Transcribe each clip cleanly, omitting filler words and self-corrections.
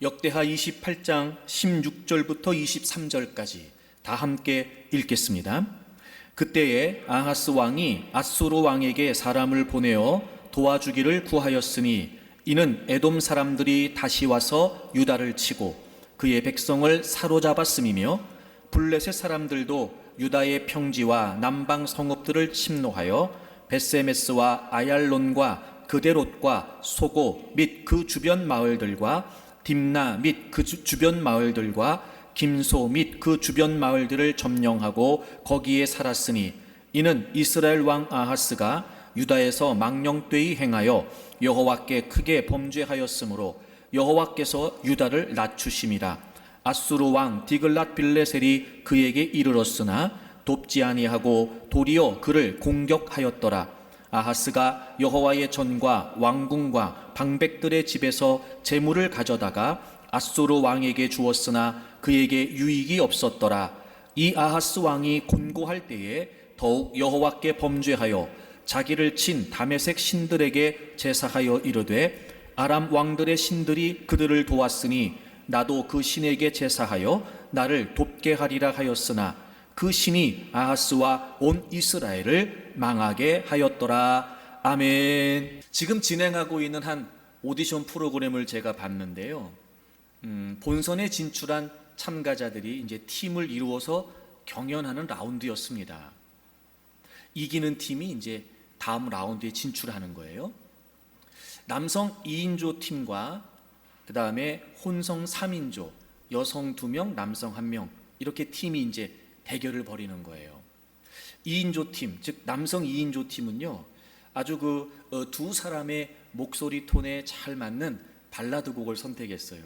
역대하 28장 16절부터 23절까지 다 함께 읽겠습니다. 그때에 아하스 왕이 앗수르 왕에게 사람을 보내어 도와주기를 구하였으니 이는 에돔 사람들이 다시 와서 유다를 치고 그의 백성을 사로잡았음이며 블레셋 사람들도 유다의 평지와 남방 성읍들을 침노하여 벳세메스와 아얄론과 그데롯과 소고 및 그 주변 마을들과 딥나 및 그 주변 마을들과 김소 및 그 주변 마을들을 점령하고 거기에 살았으니 이는 이스라엘 왕 아하스가 유다에서 망령되이 행하여 여호와께 크게 범죄하였으므로 여호와께서 유다를 낮추심이라. 앗수르 왕 디글랏 빌레셀이 그에게 이르렀으나 돕지 아니하고 도리어 그를 공격하였더라. 아하스가 여호와의 전과 왕궁과 방백들의 집에서 재물을 가져다가 앗수르 왕에게 주었으나 그에게 유익이 없었더라. 이 아하스 왕이 곤고할 때에 더욱 여호와께 범죄하여 자기를 친 다메섹 신들에게 제사하여 이르되 아람 왕들의 신들이 그들을 도왔으니 나도 그 신에게 제사하여 나를 돕게 하리라 하였으나 그 신이 아하스와 온 이스라엘을 망하게 하였더라. 아멘. 지금 진행하고 있는 한 오디션 프로그램을 제가 봤는데요. 본선에 진출한 참가자들이 이제 팀을 이루어서 경연하는 라운드였습니다. 이기는 팀이 이제 다음 라운드에 진출하는 거예요. 남성 2인조 팀과 그 다음에 혼성 3인조, 여성 2명, 남성 1명 이렇게 팀이 이제 대결을 벌이는 거예요. 2인조 팀, 즉 남성 2인조 팀은요, 아주 두 사람의 목소리 톤에 잘 맞는 발라드 곡을 선택했어요.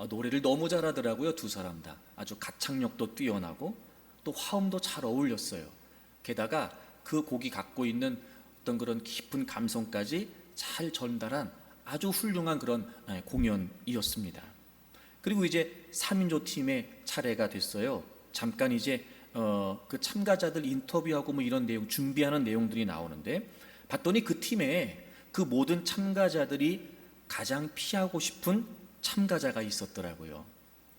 노래를 너무 잘하더라고요. 두 사람 다 아주 가창력도 뛰어나고 또 화음도 잘 어울렸어요. 게다가 그 곡이 갖고 있는 어떤 그런 깊은 감성까지 잘 전달한 아주 훌륭한 그런 공연이었습니다. 그리고 이제 3인조 팀의 차례가 됐어요. 잠깐 이제 그 참가자들 인터뷰하고 뭐 이런 내용 준비하는 내용들이 나오는데 봤더니 그 팀에 그 모든 참가자들이 가장 피하고 싶은 참가자가 있었더라고요.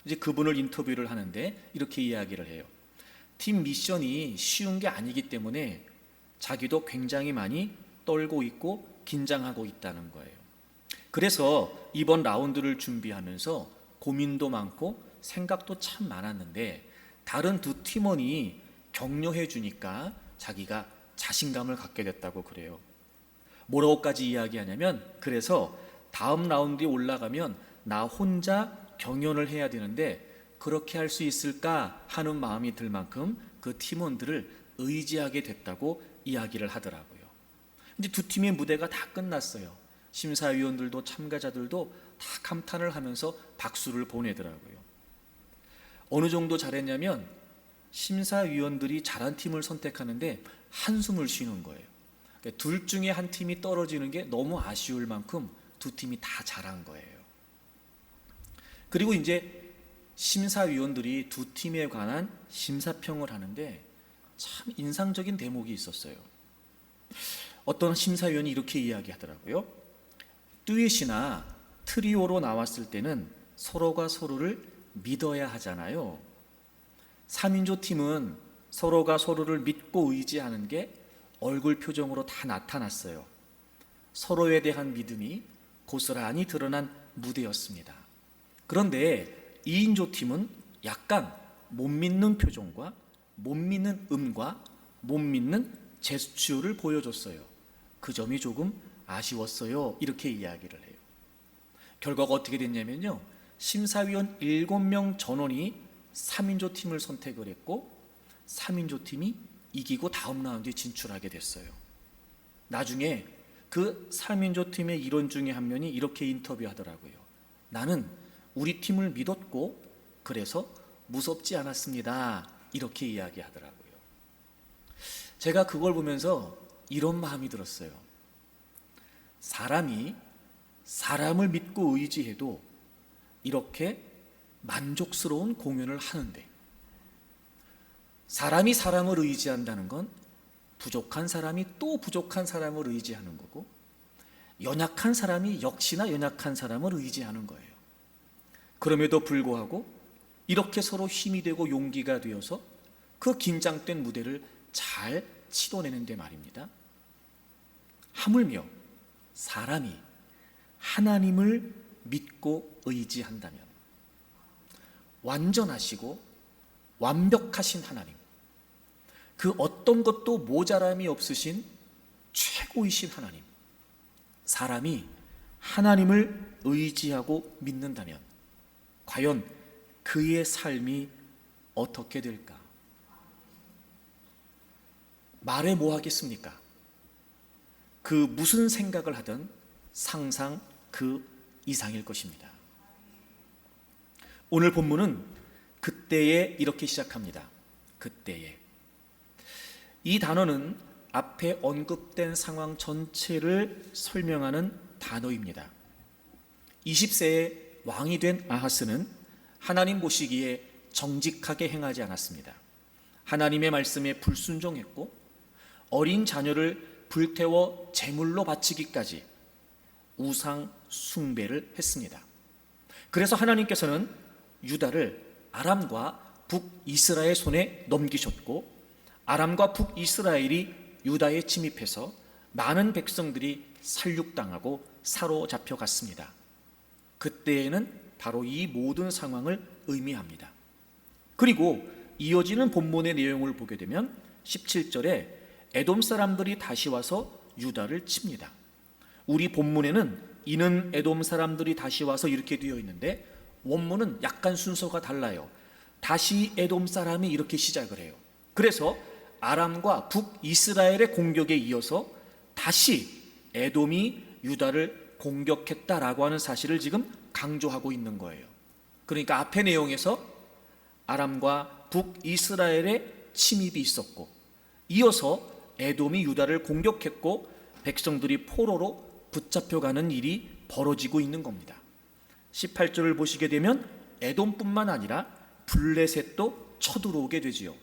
이제 그분을 인터뷰를 하는데 이렇게 이야기를 해요. 팀 미션이 쉬운 게 아니기 때문에 자기도 굉장히 많이 떨고 있고 긴장하고 있다는 거예요. 그래서 이번 라운드를 준비하면서 고민도 많고 생각도 참 많았는데 다른 두 팀원이 격려해 주니까 자기가 자신감을 갖게 됐다고 그래요. 뭐라고까지 이야기하냐면 그래서 다음 라운드에 올라가면 나 혼자 경연을 해야 되는데 그렇게 할 수 있을까 하는 마음이 들 만큼 그 팀원들을 의지하게 됐다고 이야기를 하더라고요. 이제 두 팀의 무대가 다 끝났어요. 심사위원들도 참가자들도 다 감탄을 하면서 박수를 보내더라고요. 어느 정도 잘했냐면 심사위원들이 잘한 팀을 선택하는데 한숨을 쉬는 거예요. 그러니까 둘 중에 한 팀이 떨어지는 게 너무 아쉬울 만큼 두 팀이 다 잘한 거예요. 그리고 이제 심사위원들이 두 팀에 관한 심사평을 하는데 참 인상적인 대목이 있었어요. 어떤 심사위원이 이렇게 이야기하더라고요. 듀엣이나 트리오로 나왔을 때는 서로가 서로를 믿어야 하잖아요. 3인조 팀은 서로가 서로를 믿고 의지하는 게 얼굴 표정으로 다 나타났어요. 서로에 대한 믿음이 고스란히 드러난 무대였습니다. 그런데 2인조 팀은 약간 못 믿는 표정과 못 믿는 음과 못 믿는 제스처를 보여줬어요. 그 점이 조금 아쉬웠어요. 이렇게 이야기를 해요. 결과가 어떻게 됐냐면요. 심사위원 7명 전원이 3인조 팀을 선택을 했고 3인조 팀이 이기고 다음 라운드에 진출하게 됐어요. 나중에 그 3인조 팀의 일원 중에 한 명이 이렇게 인터뷰하더라고요. 나는 우리 팀을 믿었고 그래서 무섭지 않았습니다. 이렇게 이야기하더라고요. 제가 그걸 보면서 이런 마음이 들었어요. 사람이 사람을 믿고 의지해도 이렇게 만족스러운 공연을 하는데 사람이 사람을 의지한다는 건 부족한 사람이 또 부족한 사람을 의지하는 거고 연약한 사람이 역시나 연약한 사람을 의지하는 거예요. 그럼에도 불구하고 이렇게 서로 힘이 되고 용기가 되어서 그 긴장된 무대를 잘 치러내는데 말입니다. 하물며 사람이 하나님을 믿고 의지한다면 완전하시고 완벽하신 하나님, 그 어떤 것도 모자람이 없으신 최고이신 하나님, 사람이 하나님을 의지하고 믿는다면 과연 그의 삶이 어떻게 될까? 말해 뭐 하겠습니까? 그 무슨 생각을 하든 상상 그 이상일 것입니다. 오늘 본문은 그때에 이렇게 시작합니다. 그때에. 이 단어는 앞에 언급된 상황 전체를 설명하는 단어입니다. 20세에 왕이 된 아하스는 하나님 보시기에 정직하게 행하지 않았습니다. 하나님의 말씀에 불순종했고 어린 자녀를 불태워 제물로 바치기까지 우상 숭배를 했습니다. 그래서 하나님께서는 유다를 아람과 북이스라엘 손에 넘기셨고 아람과 북이스라엘이 유다에 침입해서 많은 백성들이 살육당하고 사로잡혀갔습니다. 그때에는 바로 이 모든 상황을 의미합니다. 그리고 이어지는 본문의 내용을 보게 되면 17절에 에돔 사람들이 다시 와서 유다를 칩니다. 우리 본문에는 이는 에돔 사람들이 다시 와서 이렇게 되어 있는데 원문은 약간 순서가 달라요. 다시 에돔 사람이 이렇게 시작을 해요. 그래서 아람과 북이스라엘의 공격에 이어서 다시 에돔이 유다를 공격했다라고 하는 사실을 지금 강조하고 있는 거예요. 그러니까 앞의 내용에서 아람과 북이스라엘의 침입이 있었고 이어서 에돔이 유다를 공격했고 백성들이 포로로 붙잡혀가는 일이 벌어지고 있는 겁니다. 18절을 보시게 되면 에돔뿐만 아니라 블레셋도 쳐들어오게 되지요.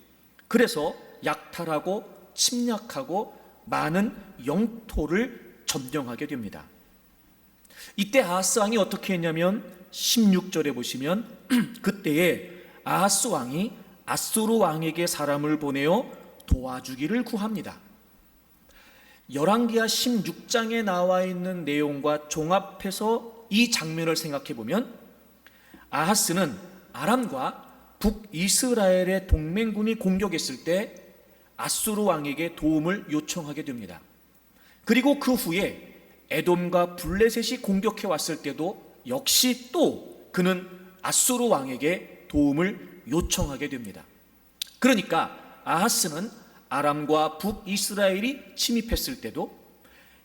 그래서 약탈하고 침략하고 많은 영토를 점령하게 됩니다. 이때 아하스 왕이 어떻게 했냐면 16절에 보시면 그때에 아하스 왕이 아수르 왕에게 사람을 보내어 도와주기를 구합니다. 열왕기하 16장에 나와 있는 내용과 종합해서 이 장면을 생각해 보면 아하스는 아람과 북이스라엘의 동맹군이 공격했을 때 아수르 왕에게 도움을 요청하게 됩니다. 그리고 그 후에 에돔과 블레셋이 공격해 왔을 때도 역시 또 그는 아수르 왕에게 도움을 요청하게 됩니다. 그러니까 아하스는 아람과 북이스라엘이 침입했을 때도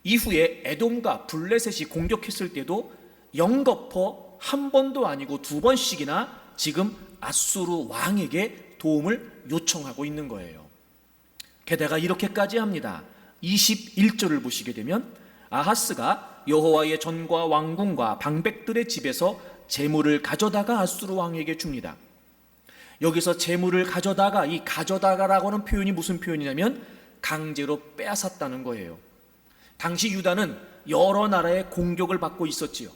이후에 에돔과 블레셋이 공격했을 때도 영거퍼 한 번도 아니고 두 번씩이나 지금 아수르 왕에게 도움을 요청하고 있는 거예요. 게다가 이렇게까지 합니다. 21절을 보시게 되면 아하스가 여호와의 전과 왕궁과 방백들의 집에서 재물을 가져다가 아수르 왕에게 줍니다. 여기서 재물을 가져다가, 이 가져다가라고 하는 표현이 무슨 표현이냐면 강제로 빼앗았다는 거예요. 당시 유다는 여러 나라의 공격을 받고 있었지요.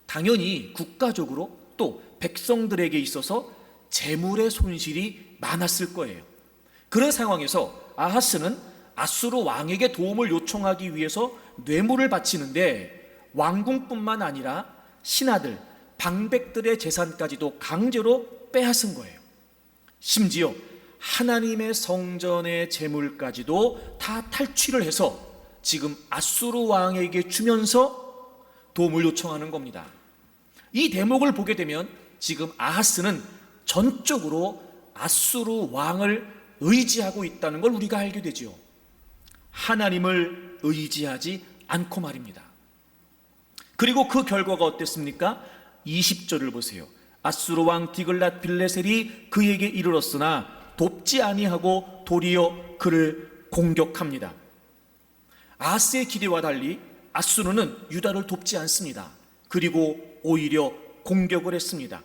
당연히 국가적으로 또 백성들에게 있어서 재물의 손실이 많았을 거예요. 그런 상황에서 아하스는 아수르 왕에게 도움을 요청하기 위해서 뇌물을 바치는데 왕궁뿐만 아니라 신하들, 방백들의 재산까지도 강제로 빼앗은 거예요. 심지어 하나님의 성전의 재물까지도 다 탈취를 해서 지금 아수르 왕에게 주면서 도움을 요청하는 겁니다. 이 대목을 보게 되면 지금 아하스는 전적으로 아수르 왕을 의지하고 있다는 걸 우리가 알게 되죠. 하나님을 의지하지 않고 말입니다. 그리고 그 결과가 어땠습니까? 20절을 보세요. 아수르 왕 디글랏 빌레셀이 그에게 이르렀으나 돕지 아니하고 도리어 그를 공격합니다. 아하스의 기대와 달리 아수르는 유다를 돕지 않습니다. 그리고 오히려 공격을 했습니다.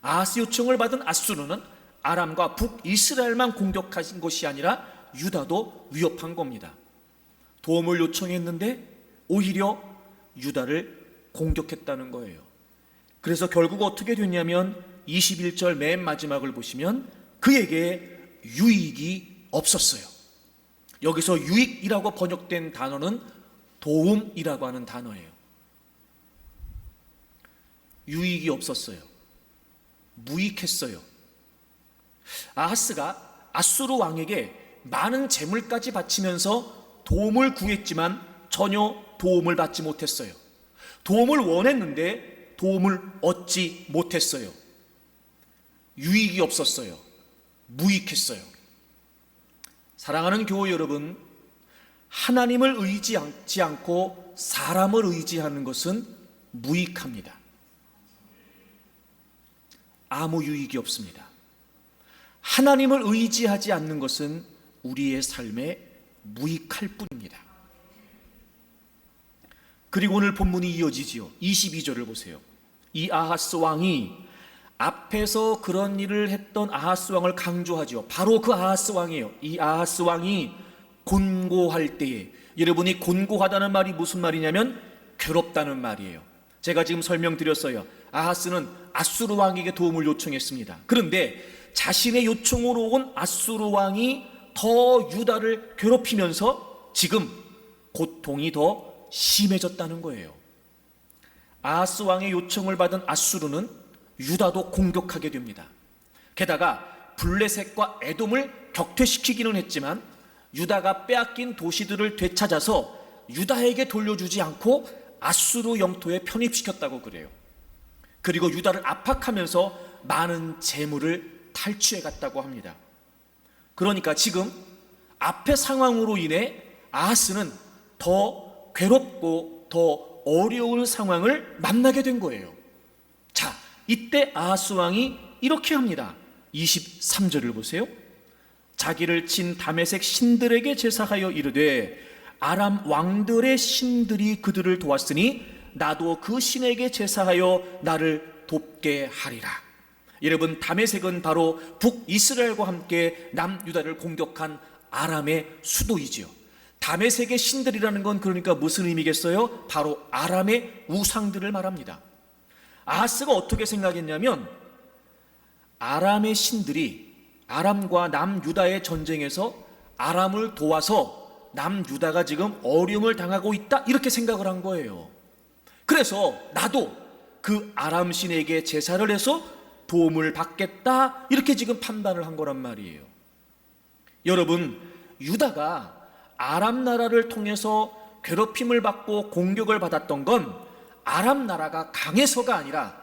아하스 요청을 받은 아수르는 아람과 북이스라엘만 공격한 것이 아니라 유다도 위협한 겁니다. 도움을 요청했는데 오히려 유다를 공격했다는 거예요. 그래서 결국 어떻게 됐냐면 21절 맨 마지막을 보시면 그에게 유익이 없었어요. 여기서 유익이라고 번역된 단어는 도움이라고 하는 단어예요. 유익이 없었어요. 무익했어요. 아하스가 아수르 왕에게 많은 재물까지 바치면서 도움을 구했지만 전혀 도움을 받지 못했어요. 도움을 원했는데 도움을 얻지 못했어요. 유익이 없었어요. 무익했어요. 사랑하는 교회 여러분, 하나님을 의지하지 않고 사람을 의지하는 것은 무익합니다. 아무 유익이 없습니다. 하나님을 의지하지 않는 것은 우리의 삶에 무익할 뿐입니다. 그리고 오늘 본문이 이어지지요. 22절을 보세요. 이 아하스 왕이 앞에서 그런 일을 했던 아하스 왕을 강조하죠. 바로 그 아하스 왕이에요. 이 아하스 왕이 곤고할 때에, 여러분이 곤고하다는 말이 무슨 말이냐면 괴롭다는 말이에요. 제가 지금 설명드렸어요. 아하스는 아수르 왕에게 도움을 요청했습니다. 그런데 자신의 요청으로 온 아수르 왕이 더 유다를 괴롭히면서 지금 고통이 더 심해졌다는 거예요. 아하스 왕의 요청을 받은 아수르는 유다도 공격하게 됩니다. 게다가 블레셋과 에돔을 격퇴시키기는 했지만 유다가 빼앗긴 도시들을 되찾아서 유다에게 돌려주지 않고 아수르 영토에 편입시켰다고 그래요. 그리고 유다를 압박하면서 많은 재물을 탈취해 갔다고 합니다. 그러니까 지금 앞의 상황으로 인해 아하스는 더 괴롭고 더 어려운 상황을 만나게 된 거예요. 자, 이때 아하스 왕이 이렇게 합니다. 23절을 보세요. 자기를 친 다메섹 신들에게 제사하여 이르되 아람 왕들의 신들이 그들을 도왔으니 나도 그 신에게 제사하여 나를 돕게 하리라. 여러분, 다메섹은 바로 북이스라엘과 함께 남유다를 공격한 아람의 수도이지요. 다메섹의 신들이라는 건 그러니까 무슨 의미겠어요? 바로 아람의 우상들을 말합니다. 아하스가 어떻게 생각했냐면 아람의 신들이 아람과 남유다의 전쟁에서 아람을 도와서 남유다가 지금 어려움을 당하고 있다, 이렇게 생각을 한 거예요. 그래서 나도 그 아람 신에게 제사를 해서 도움을 받겠다, 이렇게 지금 판단을 한 거란 말이에요. 여러분, 유다가 아람 나라를 통해서 괴롭힘을 받고 공격을 받았던 건 아람 나라가 강해서가 아니라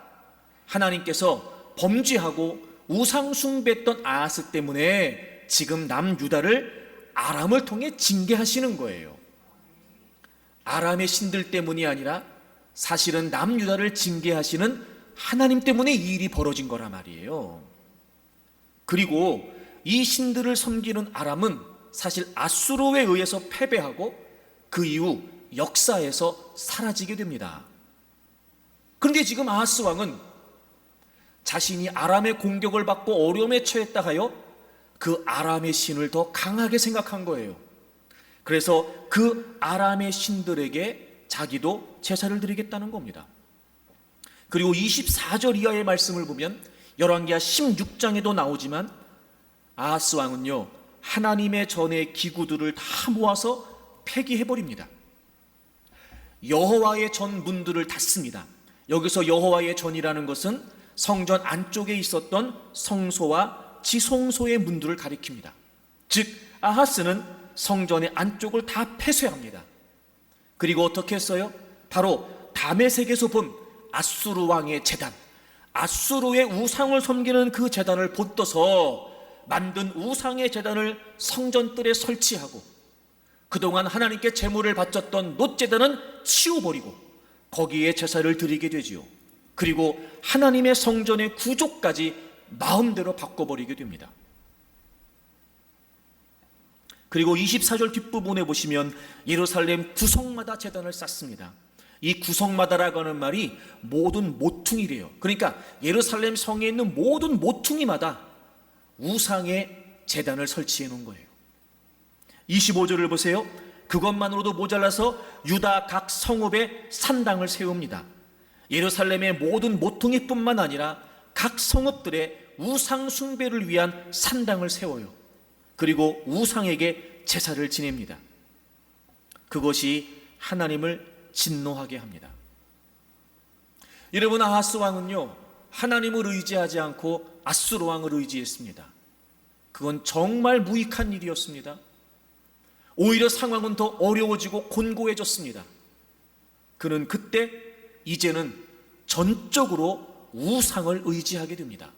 하나님께서 범죄하고 우상 숭배했던 아하스 때문에 지금 남유다를 아람을 통해 징계하시는 거예요. 아람의 신들 때문이 아니라 사실은 남유다를 징계하시는 하나님 때문에 이 일이 벌어진 거란 말이에요. 그리고 이 신들을 섬기는 아람은 사실 아수르에 의해서 패배하고 그 이후 역사에서 사라지게 됩니다. 그런데 지금 아하스 왕은 자신이 아람의 공격을 받고 어려움에 처했다 하여 그 아람의 신을 더 강하게 생각한 거예요. 그래서 그 아람의 신들에게 자기도 제사를 드리겠다는 겁니다. 그리고 24절 이하의 말씀을 보면 열왕기하 16장에도 나오지만 아하스 왕은요, 하나님의 전의 기구들을 다 모아서 폐기해버립니다. 여호와의 전 문들을 닫습니다. 여기서 여호와의 전이라는 것은 성전 안쪽에 있었던 성소와 지성소의 문들을 가리킵니다. 즉 아하스는 성전의 안쪽을 다 폐쇄합니다. 그리고 어떻게 했어요? 바로 다메섹에서 본 아수르 왕의 제단, 아수르의 우상을 섬기는 그 제단을 본떠서 만든 우상의 제단을 성전뜰에 설치하고 그동안 하나님께 제물을 바쳤던 놋제단은 치워버리고 거기에 제사를 드리게 되지요. 그리고 하나님의 성전의 구조까지 마음대로 바꿔버리게 됩니다. 그리고 24절 뒷부분에 보시면 예루살렘 구성마다 제단을 쌓습니다. 이 구성마다라고 하는 말이 모든 모퉁이래요. 그러니까 예루살렘 성에 있는 모든 모퉁이마다 우상의 제단을 설치해 놓은 거예요. 25절을 보세요. 그것만으로도 모자라서 유다 각 성읍에 산당을 세웁니다. 예루살렘의 모든 모퉁이뿐만 아니라 각 성읍들의 우상 숭배를 위한 산당을 세워요. 그리고 우상에게 제사를 지냅니다. 그것이 하나님을 진노하게 합니다. 여러분, 아하스 왕은요, 하나님을 의지하지 않고 아수르 왕을 의지했습니다. 그건 정말 무익한 일이었습니다. 오히려 상황은 더 어려워지고 곤고해졌습니다. 그는 그때 이제는 전적으로 우상을 의지하게 됩니다.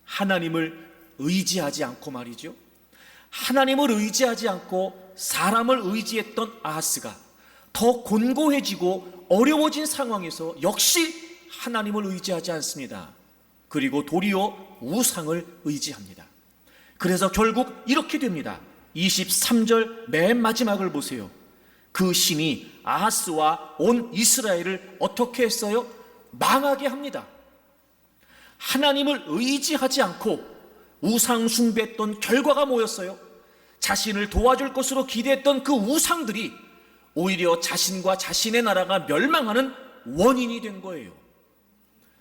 하나님을 의지하지 않고 말이죠. 하나님을 의지하지 않고 사람을 의지했던 아하스가 더 곤고해지고 어려워진 상황에서 역시 하나님을 의지하지 않습니다. 그리고 도리어 우상을 의지합니다. 그래서 결국 이렇게 됩니다. 23절 맨 마지막을 보세요. 그 신이 아하스와 온 이스라엘을 어떻게 했어요? 망하게 합니다. 하나님을 의지하지 않고 우상 숭배했던 결과가 뭐였어요? 자신을 도와줄 것으로 기대했던 그 우상들이 오히려 자신과 자신의 나라가 멸망하는 원인이 된 거예요.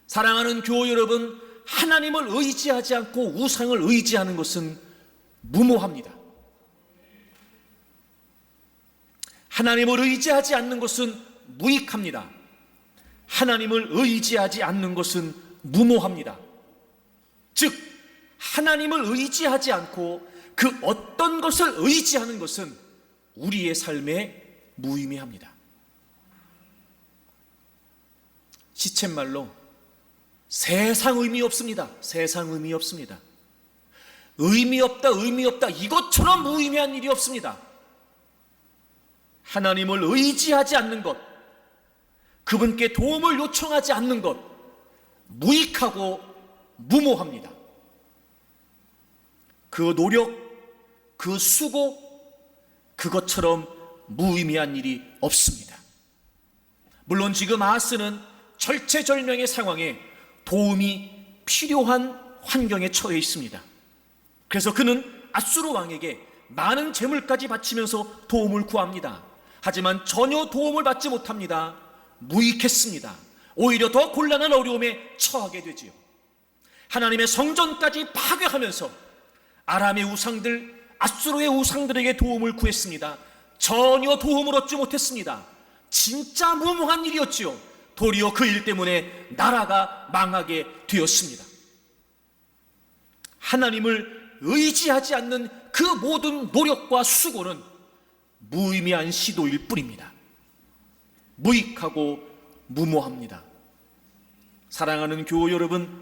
사랑하는 교우 여러분, 하나님을 의지하지 않고 우상을 의지하는 것은 무모합니다. 하나님을 의지하지 않는 것은 무익합니다. 하나님을 의지하지 않는 것은 무모합니다. 즉, 하나님을 의지하지 않고 그 어떤 것을 의지하는 것은 우리의 삶에 무의미합니다. 시쳇말로 세상 의미 없습니다. 세상 의미 없습니다. 의미 없다, 의미 없다, 이것처럼 무의미한 일이 없습니다. 하나님을 의지하지 않는 것, 그분께 도움을 요청하지 않는 것, 무익하고 무모합니다. 그 노력, 그 수고, 그것처럼 무의미한 일이 없습니다. 물론 지금 아하스는 절체절명의 상황에 도움이 필요한 환경에 처해 있습니다. 그래서 그는 아수르 왕에게 많은 재물까지 바치면서 도움을 구합니다. 하지만 전혀 도움을 받지 못합니다. 무익했습니다. 오히려 더 곤란한 어려움에 처하게 되지요. 하나님의 성전까지 파괴하면서 아람의 우상들, 아수르의 우상들에게 도움을 구했습니다. 전혀 도움을 얻지 못했습니다. 진짜 무모한 일이었지요. 도리어 그 일 때문에 나라가 망하게 되었습니다. 하나님을 의지하지 않는 그 모든 노력과 수고는 무의미한 시도일 뿐입니다. 무익하고 무모합니다. 사랑하는 교우 여러분,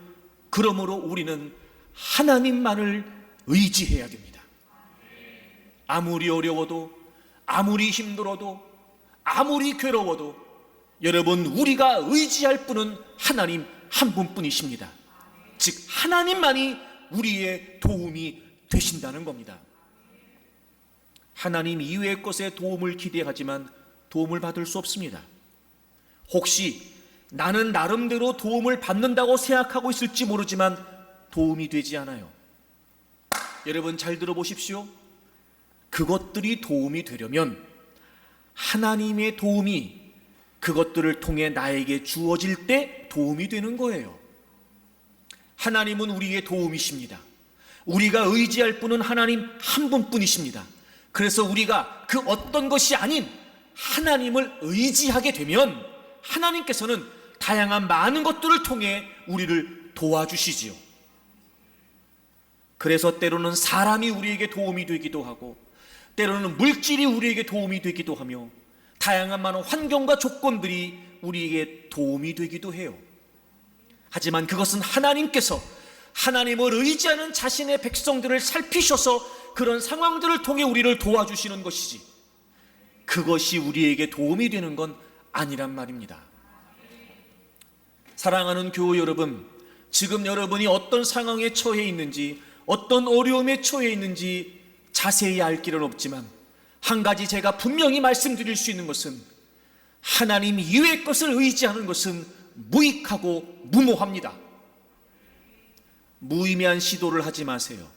그러므로 우리는 하나님만을 의지해야 됩니다. 아무리 어려워도, 아무리 힘들어도, 아무리 괴로워도 여러분, 우리가 의지할 분은 하나님 한 분뿐이십니다. 즉 하나님만이 우리의 도움이 되신다는 겁니다. 하나님 이외의 것에 도움을 기대하지만 도움을 받을 수 없습니다. 혹시 나는 나름대로 도움을 받는다고 생각하고 있을지 모르지만 도움이 되지 않아요. 여러분 잘 들어보십시오. 그것들이 도움이 되려면 하나님의 도움이 그것들을 통해 나에게 주어질 때 도움이 되는 거예요. 하나님은 우리의 도움이십니다. 우리가 의지할 분은 하나님 한 분뿐이십니다. 그래서 우리가 그 어떤 것이 아닌 하나님을 의지하게 되면 하나님께서는 다양한 많은 것들을 통해 우리를 도와주시지요. 그래서 때로는 사람이 우리에게 도움이 되기도 하고, 때로는 물질이 우리에게 도움이 되기도 하며, 다양한 많은 환경과 조건들이 우리에게 도움이 되기도 해요. 하지만 그것은 하나님께서 하나님을 의지하는 자신의 백성들을 살피셔서 그런 상황들을 통해 우리를 도와주시는 것이지, 그것이 우리에게 도움이 되는 건 아니란 말입니다. 사랑하는 교우 여러분, 지금 여러분이 어떤 상황에 처해 있는지, 어떤 어려움에 처해 있는지 자세히 알 길은 없지만 한 가지 제가 분명히 말씀드릴 수 있는 것은 하나님 이외의 것을 의지하는 것은 무익하고 무모합니다. 무의미한 시도를 하지 마세요.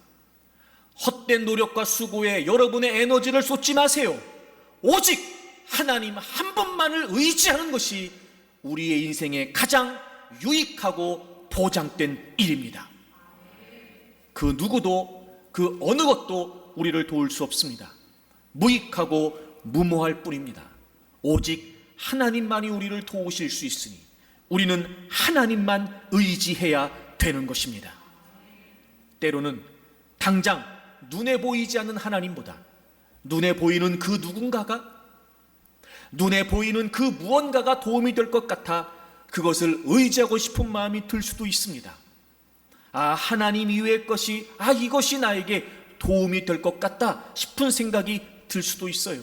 헛된 노력과 수고에 여러분의 에너지를 쏟지 마세요. 오직 하나님 한 분만을 의지하는 것이 우리의 인생에 가장 유익하고 보장된 일입니다. 그 누구도 그 어느 것도 우리를 도울 수 없습니다. 무익하고 무모할 뿐입니다. 오직 하나님만이 우리를 도우실 수 있으니 우리는 하나님만 의지해야 되는 것입니다. 때로는 당장 눈에 보이지 않는 하나님보다 눈에 보이는 그 누군가가, 눈에 보이는 그 무언가가 도움이 될 것 같아 그것을 의지하고 싶은 마음이 들 수도 있습니다. 하나님 이외의 것이, 이것이 나에게 도움이 될 것 같다 싶은 생각이 들 수도 있어요.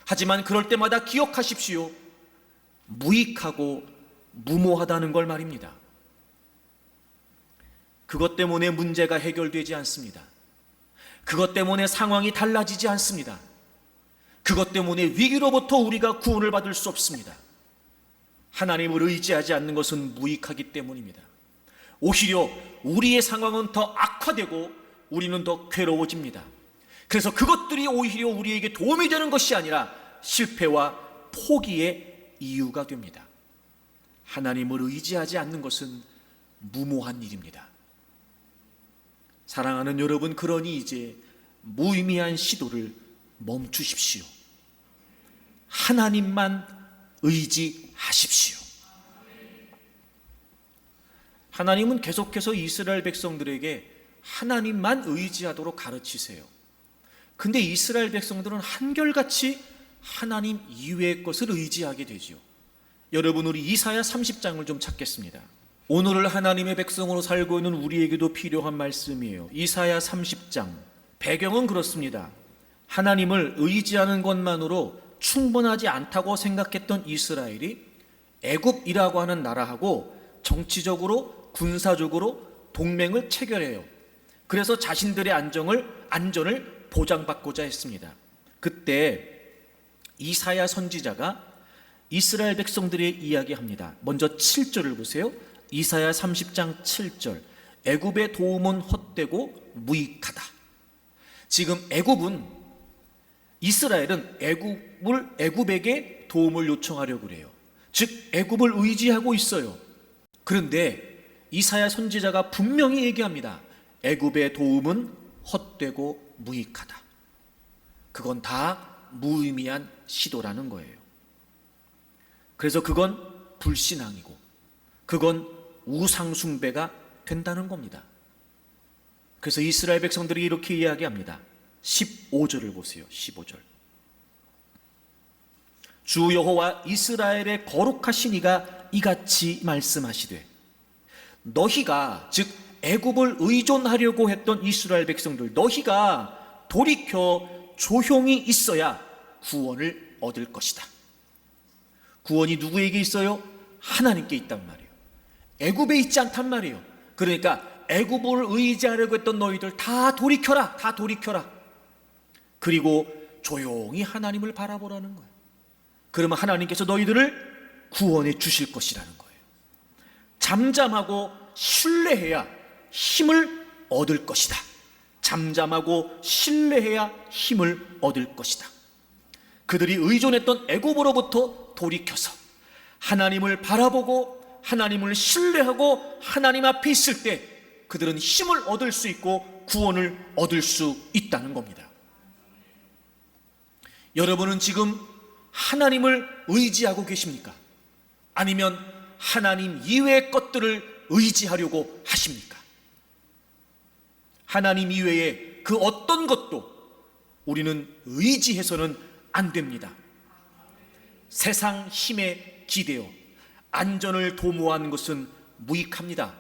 하지만 그럴 때마다 기억하십시오. 무익하고 무모하다는 걸 말입니다. 그것 때문에 문제가 해결되지 않습니다. 그것 때문에 상황이 달라지지 않습니다. 그것 때문에 위기로부터 우리가 구원을 받을 수 없습니다. 하나님을 의지하지 않는 것은 무익하기 때문입니다. 오히려 우리의 상황은 더 악화되고 우리는 더 괴로워집니다. 그래서 그것들이 오히려 우리에게 도움이 되는 것이 아니라 실패와 포기의 이유가 됩니다. 하나님을 의지하지 않는 것은 무모한 일입니다. 사랑하는 여러분, 그러니 이제 무의미한 시도를 멈추십시오. 하나님만 의지하십시오. 하나님은 계속해서 이스라엘 백성들에게 하나님만 의지하도록 가르치세요. 근데 이스라엘 백성들은 한결같이 하나님 이외의 것을 의지하게 되지요. 여러분, 우리 이사야 30장을 좀 찾겠습니다. 오늘을 하나님의 백성으로 살고 있는 우리에게도 필요한 말씀이에요. 이사야 30장. 배경은 그렇습니다. 하나님을 의지하는 것만으로 충분하지 않다고 생각했던 이스라엘이 애굽이라고 하는 나라하고 정치적으로 군사적으로 동맹을 체결해요. 그래서 자신들의 안전을 보장받고자 했습니다. 그때 이사야 선지자가 이스라엘 백성들의 이야기합니다. 먼저 7절을 보세요. 이사야 30장 7절. 애굽의 도움은 헛되고 무익하다. 지금 이스라엘은 애굽에게 도움을 요청하려고 그래요. 즉 애굽을 의지하고 있어요. 그런데 이사야 선지자가 분명히 얘기합니다. 애굽의 도움은 헛되고 무익하다. 그건 다 무의미한 시도라는 거예요. 그래서 그건 불신앙이고 그건 우상숭배가 된다는 겁니다. 그래서 이스라엘 백성들이 이렇게 이야기합니다. 15절을 보세요. 15절. 주 여호와 이스라엘의 거룩하신 이가 이같이 말씀하시되, 너희가, 즉 애굽을 의존하려고 했던 이스라엘 백성들, 너희가 돌이켜 조용히 있어야 구원을 얻을 것이다. 구원이 누구에게 있어요? 하나님께 있단 말이에요. 애굽에 있지 않단 말이에요. 그러니까 애굽을 의지하려고 했던 너희들 다 돌이켜라. 다 돌이켜라. 그리고 조용히 하나님을 바라보라는 거예요. 그러면 하나님께서 너희들을 구원해 주실 것이라는 거예요. 잠잠하고 신뢰해야 힘을 얻을 것이다. 잠잠하고 신뢰해야 힘을 얻을 것이다. 그들이 의존했던 애굽으로부터 돌이켜서 하나님을 바라보고 하나님을 신뢰하고 하나님 앞에 있을 때 그들은 힘을 얻을 수 있고 구원을 얻을 수 있다는 겁니다. 여러분은 지금 하나님을 의지하고 계십니까? 아니면 하나님 이외의 것들을 의지하려고 하십니까? 하나님 이외의 그 어떤 것도 우리는 의지해서는 안 됩니다. 세상 힘에 기대어 안전을 도모하는 것은 무익합니다.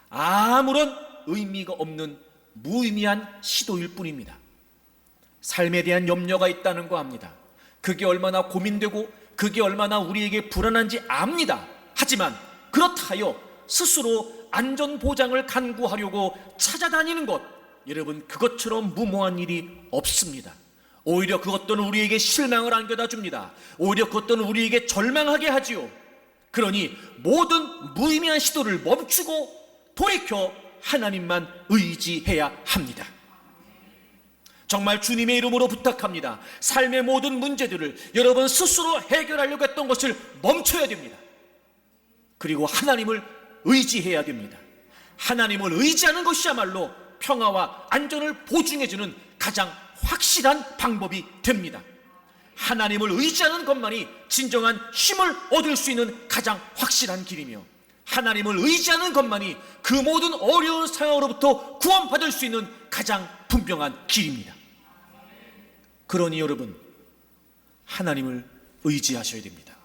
아무런 의미가 없는 무의미한 시도일 뿐입니다. 삶에 대한 염려가 있다는 거 압니다. 그게 얼마나 고민되고 그게 얼마나 우리에게 불안한지 압니다. 하지만 그렇다 하여 스스로 안전보장을 간구하려고 찾아다니는 것, 여러분, 그것처럼 무모한 일이 없습니다. 오히려 그것들은 우리에게 실망을 안겨다 줍니다. 오히려 그것들은 우리에게 절망하게 하지요. 그러니 모든 무의미한 시도를 멈추고 돌이켜 하나님만 의지해야 합니다. 정말 주님의 이름으로 부탁합니다. 삶의 모든 문제들을 여러분 스스로 해결하려고 했던 것을 멈춰야 됩니다. 그리고 하나님을 의지해야 됩니다. 하나님을 의지하는 것이야말로 평화와 안전을 보증해주는 가장 확실한 방법이 됩니다. 하나님을 의지하는 것만이 진정한 힘을 얻을 수 있는 가장 확실한 길이며, 하나님을 의지하는 것만이 그 모든 어려운 상황으로부터 구원받을 수 있는 가장 분명한 길입니다. 그러니 여러분, 하나님을 의지하셔야 됩니다.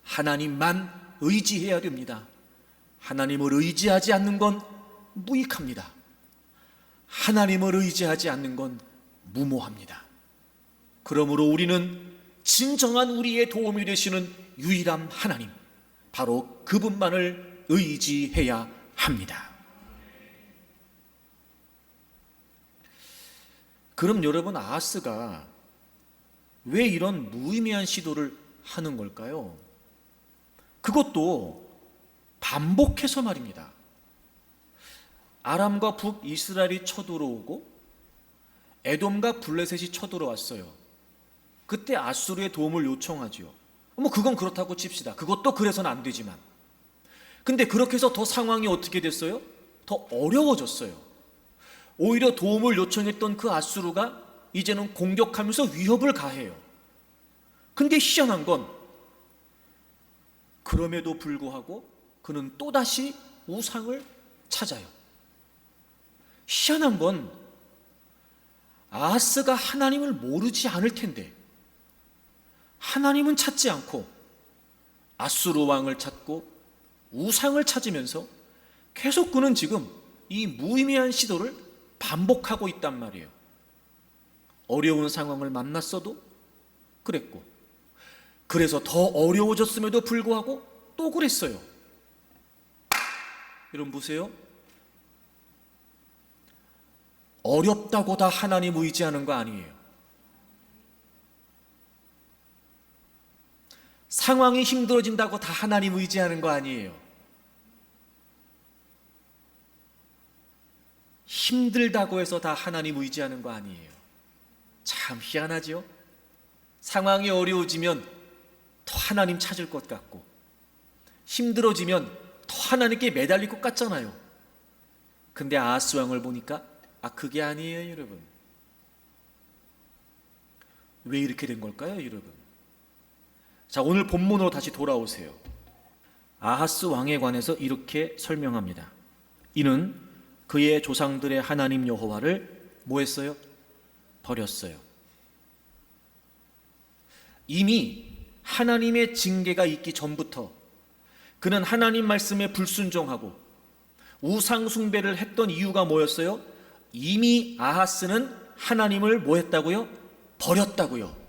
하나님만 의지해야 됩니다. 하나님을 의지하지 않는 건 무익합니다. 하나님을 의지하지 않는 건 무모합니다. 그러므로 우리는 진정한 우리의 도움이 되시는 유일한 하나님, 바로 그분만을 의지해야 합니다. 그럼 여러분, 아하스가 왜 이런 무의미한 시도를 하는 걸까요? 그것도 반복해서 말입니다. 아람과 북이스라엘이 쳐들어오고 에돔과 블레셋이 쳐들어왔어요. 그때 아수르의 도움을 요청하지요. 그건 그렇다고 칩시다. 그것도 그래서는 안 되지만, 근데 그렇게 해서 더 상황이 어떻게 됐어요? 더 어려워졌어요. 오히려 도움을 요청했던 그 아수르가 이제는 공격하면서 위협을 가해요. 근데 희한한 건, 그럼에도 불구하고 그는 또다시 우상을 찾아요. 희한한 건, 아하스가 하나님을 모르지 않을 텐데 하나님은 찾지 않고 아수르 왕을 찾고 우상을 찾으면서 계속 그는 지금 이 무의미한 시도를 반복하고 있단 말이에요. 어려운 상황을 만났어도 그랬고, 그래서 더 어려워졌음에도 불구하고 또 그랬어요. 여러분 보세요. 어렵다고 다 하나님 의지하는 거 아니에요. 상황이 힘들어진다고 다 하나님 의지하는 거 아니에요. 힘들다고 해서 다 하나님 의지하는 거 아니에요. 참 희한하죠? 상황이 어려워지면 더 하나님 찾을 것 같고, 힘들어지면 더 하나님께 매달릴 것 같잖아요. 근데 아하스 왕을 보니까 그게 아니에요, 여러분. 왜 이렇게 된 걸까요, 여러분? 자, 오늘 본문으로 다시 돌아오세요. 아하스 왕에 관해서 이렇게 설명합니다. 이는 그의 조상들의 하나님 여호와를 뭐 했어요? 버렸어요. 이미 하나님의 징계가 있기 전부터 그는 하나님 말씀에 불순종하고 우상 숭배를 했던 이유가 뭐였어요? 이미 아하스는 하나님을 뭐 했다고요? 버렸다고요.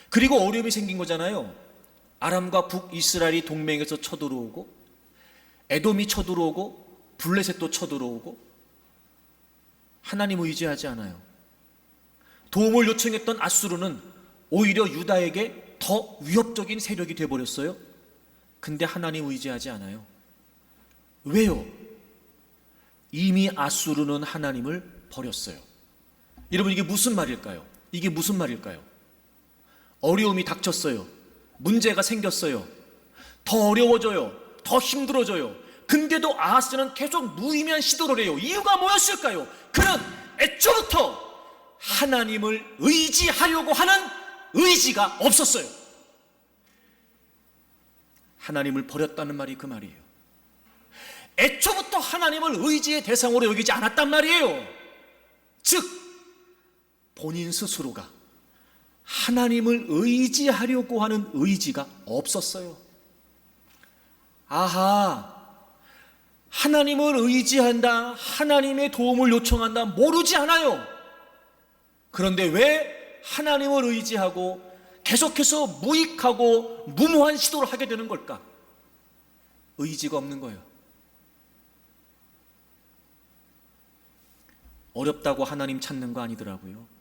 그리고 어려움이 생긴 거잖아요. 아람과 북이스라엘이 동맹에서 쳐들어오고, 에돔이 쳐들어오고, 블레셋도 쳐들어오고, 하나님 의지하지 않아요. 도움을 요청했던 아수르는 오히려 유다에게 더 위협적인 세력이 되어버렸어요. 근데 하나님 의지하지 않아요. 왜요? 이미 아수르는 하나님을 버렸어요. 여러분, 이게 무슨 말일까요? 이게 무슨 말일까요? 어려움이 닥쳤어요. 문제가 생겼어요. 더 어려워져요. 더 힘들어져요. 근데도 아하스는 계속 무의미한 시도를 해요. 이유가 뭐였을까요? 그는 애초부터 하나님을 의지하려고 하는 의지가 없었어요. 하나님을 버렸다는 말이 그 말이에요. 애초부터 하나님을 의지의 대상으로 여기지 않았단 말이에요. 즉, 본인 스스로가 하나님을 의지하려고 하는 의지가 없었어요. 아하, 하나님을 의지한다, 하나님의 도움을 요청한다, 모르지 않아요. 그런데 왜 하나님을 의지하고 계속해서 무익하고 무모한 시도를 하게 되는 걸까? 의지가 없는 거예요. 어렵다고 하나님 찾는 거 아니더라고요.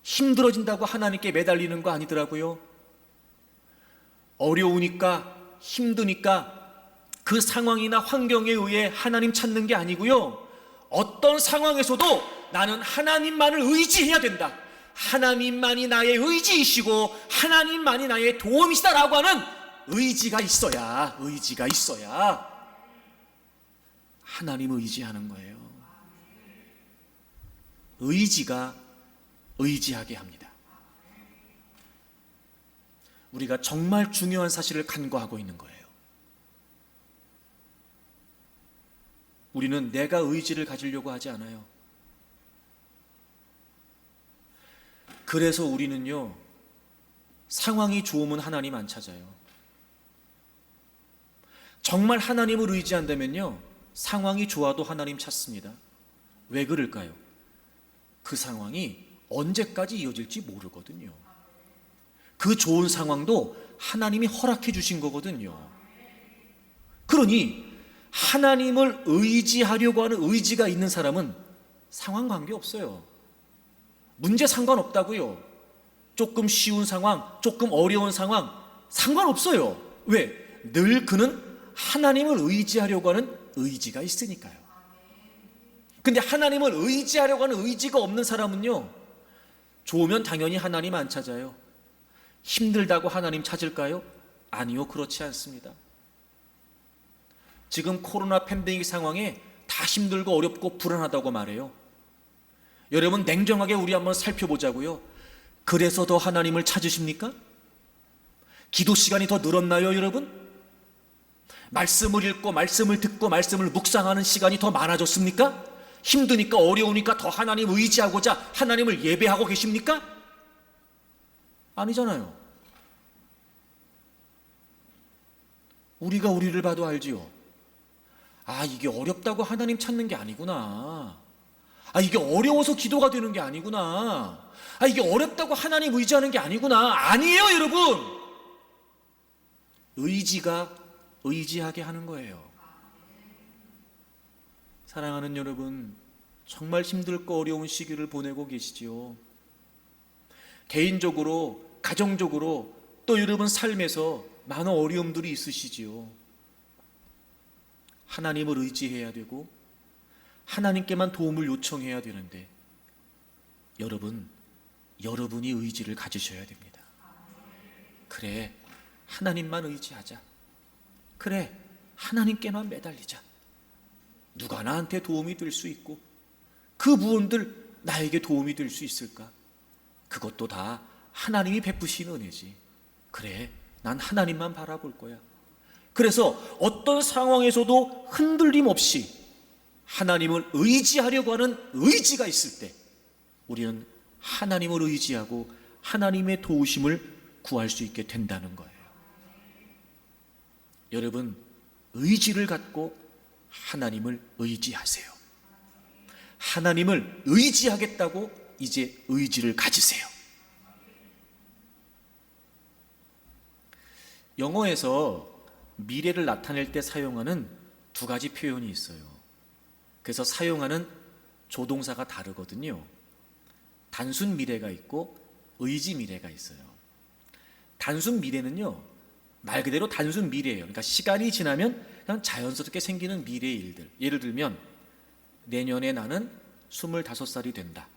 힘들어진다고 하나님께 매달리는 거 아니더라고요. 어려우니까, 힘드니까 그 상황이나 환경에 의해 하나님 찾는 게 아니고요. 어떤 상황에서도 나는 하나님만을 의지해야 된다. 하나님만이 나의 의지이시고 하나님만이 나의 도움이시다라고 하는 의지가 있어야 하나님 의지하는 거예요. 의지가 의지하게 합니다. 우리가 정말 중요한 사실을 간과하고 있는 거예요. 우리는 내가 의지를 가지려고 하지 않아요. 그래서 우리는요, 상황이 좋으면 하나님 안 찾아요. 정말 하나님을 의지한다면요, 상황이 좋아도 하나님 찾습니다. 왜 그럴까요? 그 상황이 언제까지 이어질지 모르거든요. 그 좋은 상황도 하나님이 허락해 주신 거거든요. 그러니 하나님을 의지하려고 하는 의지가 있는 사람은 상황 관계없어요. 문제 상관없다고요. 조금 쉬운 상황, 조금 어려운 상황 상관없어요. 왜? 늘 그는 하나님을 의지하려고 하는 의지가 있으니까요. 근데 하나님을 의지하려고 하는 의지가 없는 사람은요, 좋으면 당연히 하나님 안 찾아요. 힘들다고 하나님 찾을까요? 아니요, 그렇지 않습니다. 지금 코로나 팬데믹 상황에 다 힘들고 어렵고 불안하다고 말해요. 여러분, 냉정하게 우리 한번 살펴보자고요. 그래서 더 하나님을 찾으십니까? 기도 시간이 더 늘었나요, 여러분? 말씀을 읽고 말씀을 듣고 말씀을 묵상하는 시간이 더 많아졌습니까? 힘드니까 어려우니까 더 하나님 의지하고자 하나님을 예배하고 계십니까? 아니잖아요. 우리가 우리를 봐도 알지요. 아, 이게 어렵다고 하나님 찾는 게 아니구나. 아, 이게 어려워서 기도가 되는 게 아니구나. 아, 이게 어렵다고 하나님 의지하는 게 아니구나. 아니에요, 여러분. 의지가 의지하게 하는 거예요. 사랑하는 여러분, 정말 힘들고 어려운 시기를 보내고 계시지요. 개인적으로, 가정적으로, 또 여러분 삶에서 많은 어려움들이 있으시지요. 하나님을 의지해야 되고 하나님께만 도움을 요청해야 되는데, 여러분이 의지를 가지셔야 됩니다. 그래, 하나님만 의지하자. 그래, 하나님께만 매달리자. 누가 나한테 도움이 될 수 있고 그 부분들 나에게 도움이 될 수 있을까? 그것도 다 하나님이 베푸신 은혜지. 그래, 난 하나님만 바라볼 거야. 그래서 어떤 상황에서도 흔들림 없이 하나님을 의지하려고 하는 의지가 있을 때 우리는 하나님을 의지하고 하나님의 도우심을 구할 수 있게 된다는 거예요. 여러분, 의지를 갖고 하나님을 의지하세요. 하나님을 의지하겠다고 이제 의지를 가지세요. 영어에서 미래를 나타낼 때 사용하는 두 가지 표현이 있어요. 그래서 사용하는 조동사가 다르거든요. 단순 미래가 있고 의지 미래가 있어요. 단순 미래는요, 말 그대로 단순 미래예요. 그러니까 시간이 지나면 그냥 자연스럽게 생기는 미래의 일들. 예를 들면 내년에 나는 25살이 된다.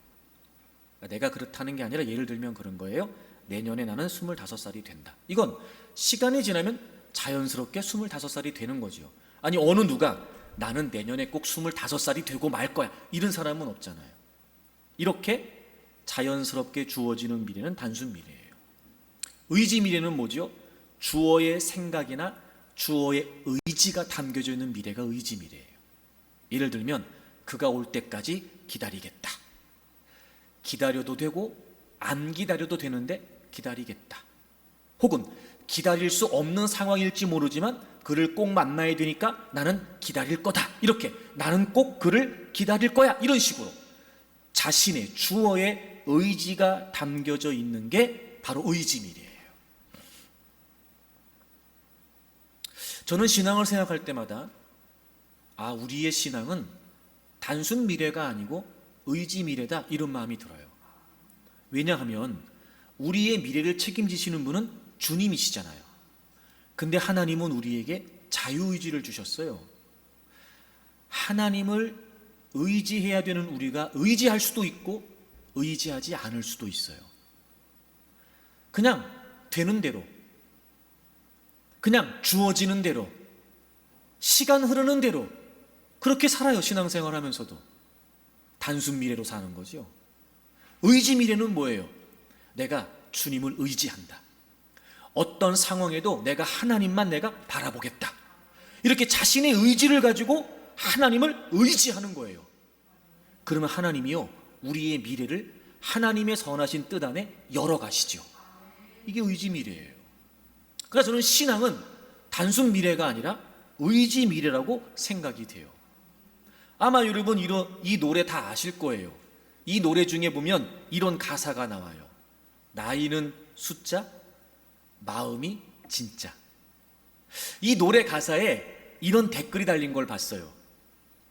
내가 그렇다는 게 아니라 예를 들면 그런 거예요. 내년에 나는 25살이 된다. 이건 시간이 지나면 자연스럽게 25살이 되는 거죠. 아니, 어느 누가 나는 내년에 꼭 25살이 되고 말 거야, 이런 사람은 없잖아요. 이렇게 자연스럽게 주어지는 미래는 단순 미래예요. 의지 미래는 뭐죠? 주어의 생각이나 주어의 의지가 담겨져 있는 미래가 의지 미래예요. 예를 들면 그가 올 때까지 기다리겠다. 기다려도 되고 안 기다려도 되는데 기다리겠다. 혹은 기다릴 수 없는 상황일지 모르지만 그를 꼭 만나야 되니까 나는 기다릴 거다. 이렇게 나는 꼭 그를 기다릴 거야. 이런 식으로 자신의 주어의 의지가 담겨져 있는 게 바로 의지미래예요. 저는 신앙을 생각할 때마다 우리의 신앙은 단순 미래가 아니고 의지 미래다, 이런 마음이 들어요. 왜냐하면 우리의 미래를 책임지시는 분은 주님이시잖아요. 근데 하나님은 우리에게 자유의지를 주셨어요. 하나님을 의지해야 되는 우리가 의지할 수도 있고 의지하지 않을 수도 있어요. 그냥 되는 대로, 그냥 주어지는 대로, 시간 흐르는 대로 그렇게 살아요. 신앙생활 하면서도 단순 미래로 사는 거죠. 의지 미래는 뭐예요? 내가 주님을 의지한다. 어떤 상황에도 내가 하나님만 내가 바라보겠다. 이렇게 자신의 의지를 가지고 하나님을 의지하는 거예요. 그러면 하나님이요, 우리의 미래를 하나님의 선하신 뜻 안에 열어가시죠. 이게 의지 미래예요. 그러니까 저는 신앙은 단순 미래가 아니라 의지 미래라고 생각이 돼요. 아마 여러분 이 노래 다 아실 거예요. 이 노래 중에 보면 이런 가사가 나와요. 나이는 숫자, 마음이 진짜. 이 노래 가사에 이런 댓글이 달린 걸 봤어요.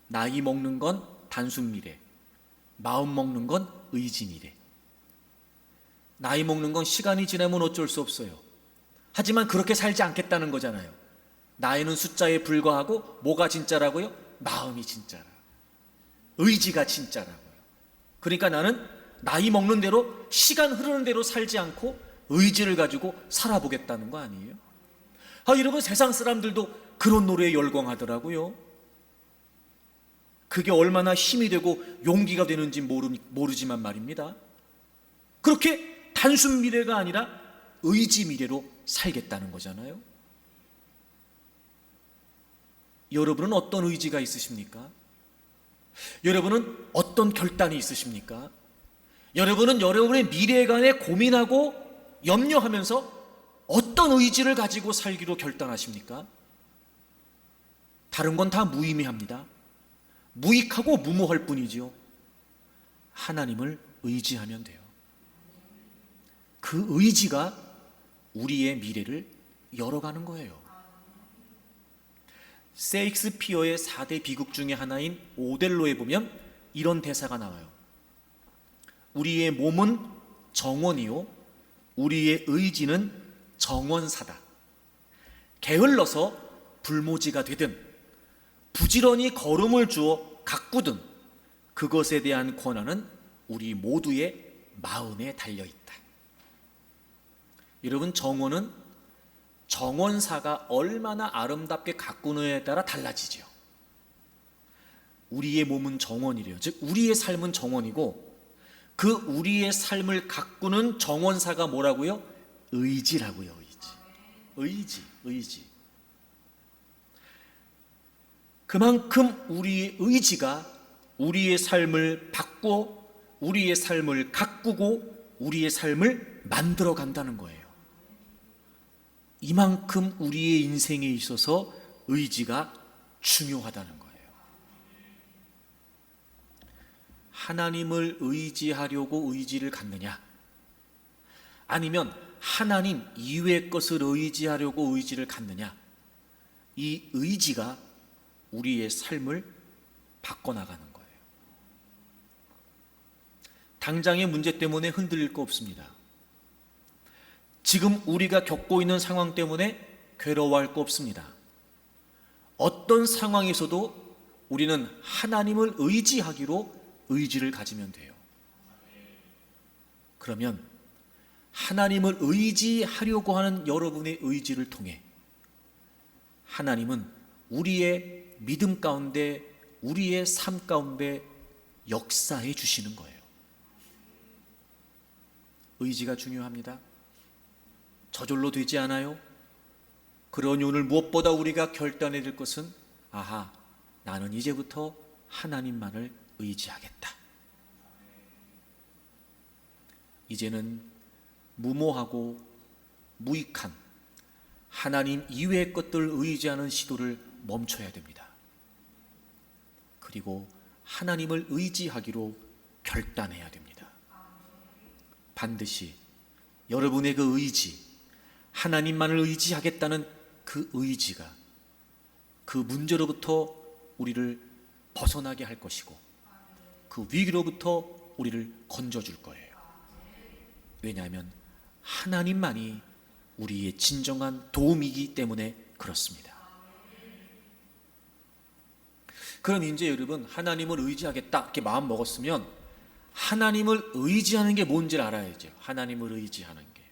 나이 먹는 건 단순 미래, 마음 먹는 건 의지 미래. 나이 먹는 건 시간이 지나면 어쩔 수 없어요. 하지만 그렇게 살지 않겠다는 거잖아요. 나이는 숫자에 불과하고 뭐가 진짜라고요? 마음이 진짜라고, 의지가 진짜라고요. 그러니까 나는 나이 먹는 대로, 시간 흐르는 대로 살지 않고 의지를 가지고 살아보겠다는 거 아니에요? 여러분, 세상 사람들도 그런 노래에 열광하더라고요. 그게 얼마나 힘이 되고 용기가 되는지 모르지만 말입니다. 그렇게 단순 미래가 아니라 의지 미래로 살겠다는 거잖아요. 여러분은 어떤 의지가 있으십니까? 여러분은 어떤 결단이 있으십니까? 여러분은 여러분의 미래에 관해 고민하고 염려하면서 어떤 의지를 가지고 살기로 결단하십니까? 다른 건 다 무의미합니다. 무익하고 무모할 뿐이죠. 하나님을 의지하면 돼요. 그 의지가 우리의 미래를 열어가는 거예요. 셰익스피어의 4대 비극 중에 하나인 오델로에 보면 이런 대사가 나와요. 우리의 몸은 정원이요, 우리의 의지는 정원사다. 게을러서 불모지가 되든 부지런히 걸음을 주어 가꾸든 그것에 대한 권한은 우리 모두의 마음에 달려있다. 여러분, 정원은 정원사가 얼마나 아름답게 가꾸느냐에 따라 달라지죠. 우리의 몸은 정원이래요. 즉 우리의 삶은 정원이고, 그 우리의 삶을 가꾸는 정원사가 뭐라고요? 의지라고요. 의지. 그만큼 우리의 의지가 우리의 삶을 바꾸어 우리의 삶을 가꾸고 우리의 삶을 만들어 간다는 거예요. 이만큼 우리의 인생에 있어서 의지가 중요하다는 거예요. 하나님을 의지하려고 의지를 갖느냐, 아니면 하나님 이외의 것을 의지하려고 의지를 갖느냐, 이 의지가 우리의 삶을 바꿔나가는 거예요. 당장의 문제 때문에 흔들릴 거 없습니다. 지금 우리가 겪고 있는 상황 때문에 괴로워할 거 없습니다. 어떤 상황에서도 우리는 하나님을 의지하기로 의지를 가지면 돼요. 그러면 하나님을 의지하려고 하는 여러분의 의지를 통해 하나님은 우리의 믿음 가운데, 우리의 삶 가운데 역사해 주시는 거예요. 의지가 중요합니다. 저절로 되지 않아요. 그러니 오늘 무엇보다 우리가 결단해야 될 것은, 나는 이제부터 하나님만을 의지하겠다. 이제는 무모하고 무익한 하나님 이외의 것들을 의지하는 시도를 멈춰야 됩니다. 그리고 하나님을 의지하기로 결단해야 됩니다. 반드시 여러분의 그 의지, 하나님만을 의지하겠다는 그 의지가 그 문제로부터 우리를 벗어나게 할 것이고, 그 위기로부터 우리를 건져줄 거예요. 왜냐하면 하나님만이 우리의 진정한 도움이기 때문에 그렇습니다. 그럼 이제 여러분, 하나님을 의지하겠다 이렇게 마음 먹었으면 하나님을 의지하는 게 뭔지를 알아야죠. 하나님을 의지하는 게.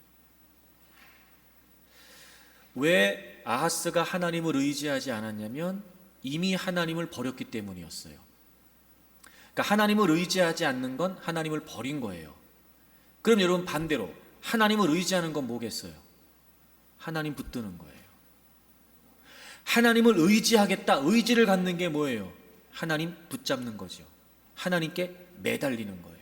왜 아하스가 하나님을 의지하지 않았냐면 이미 하나님을 버렸기 때문이었어요. 그러니까 하나님을 의지하지 않는 건 하나님을 버린 거예요. 그럼 여러분 반대로 하나님을 의지하는 건 뭐겠어요? 하나님 붙드는 거예요. 하나님을 의지하겠다, 의지를 갖는 게 뭐예요? 하나님 붙잡는 거죠. 하나님께 매달리는 거예요.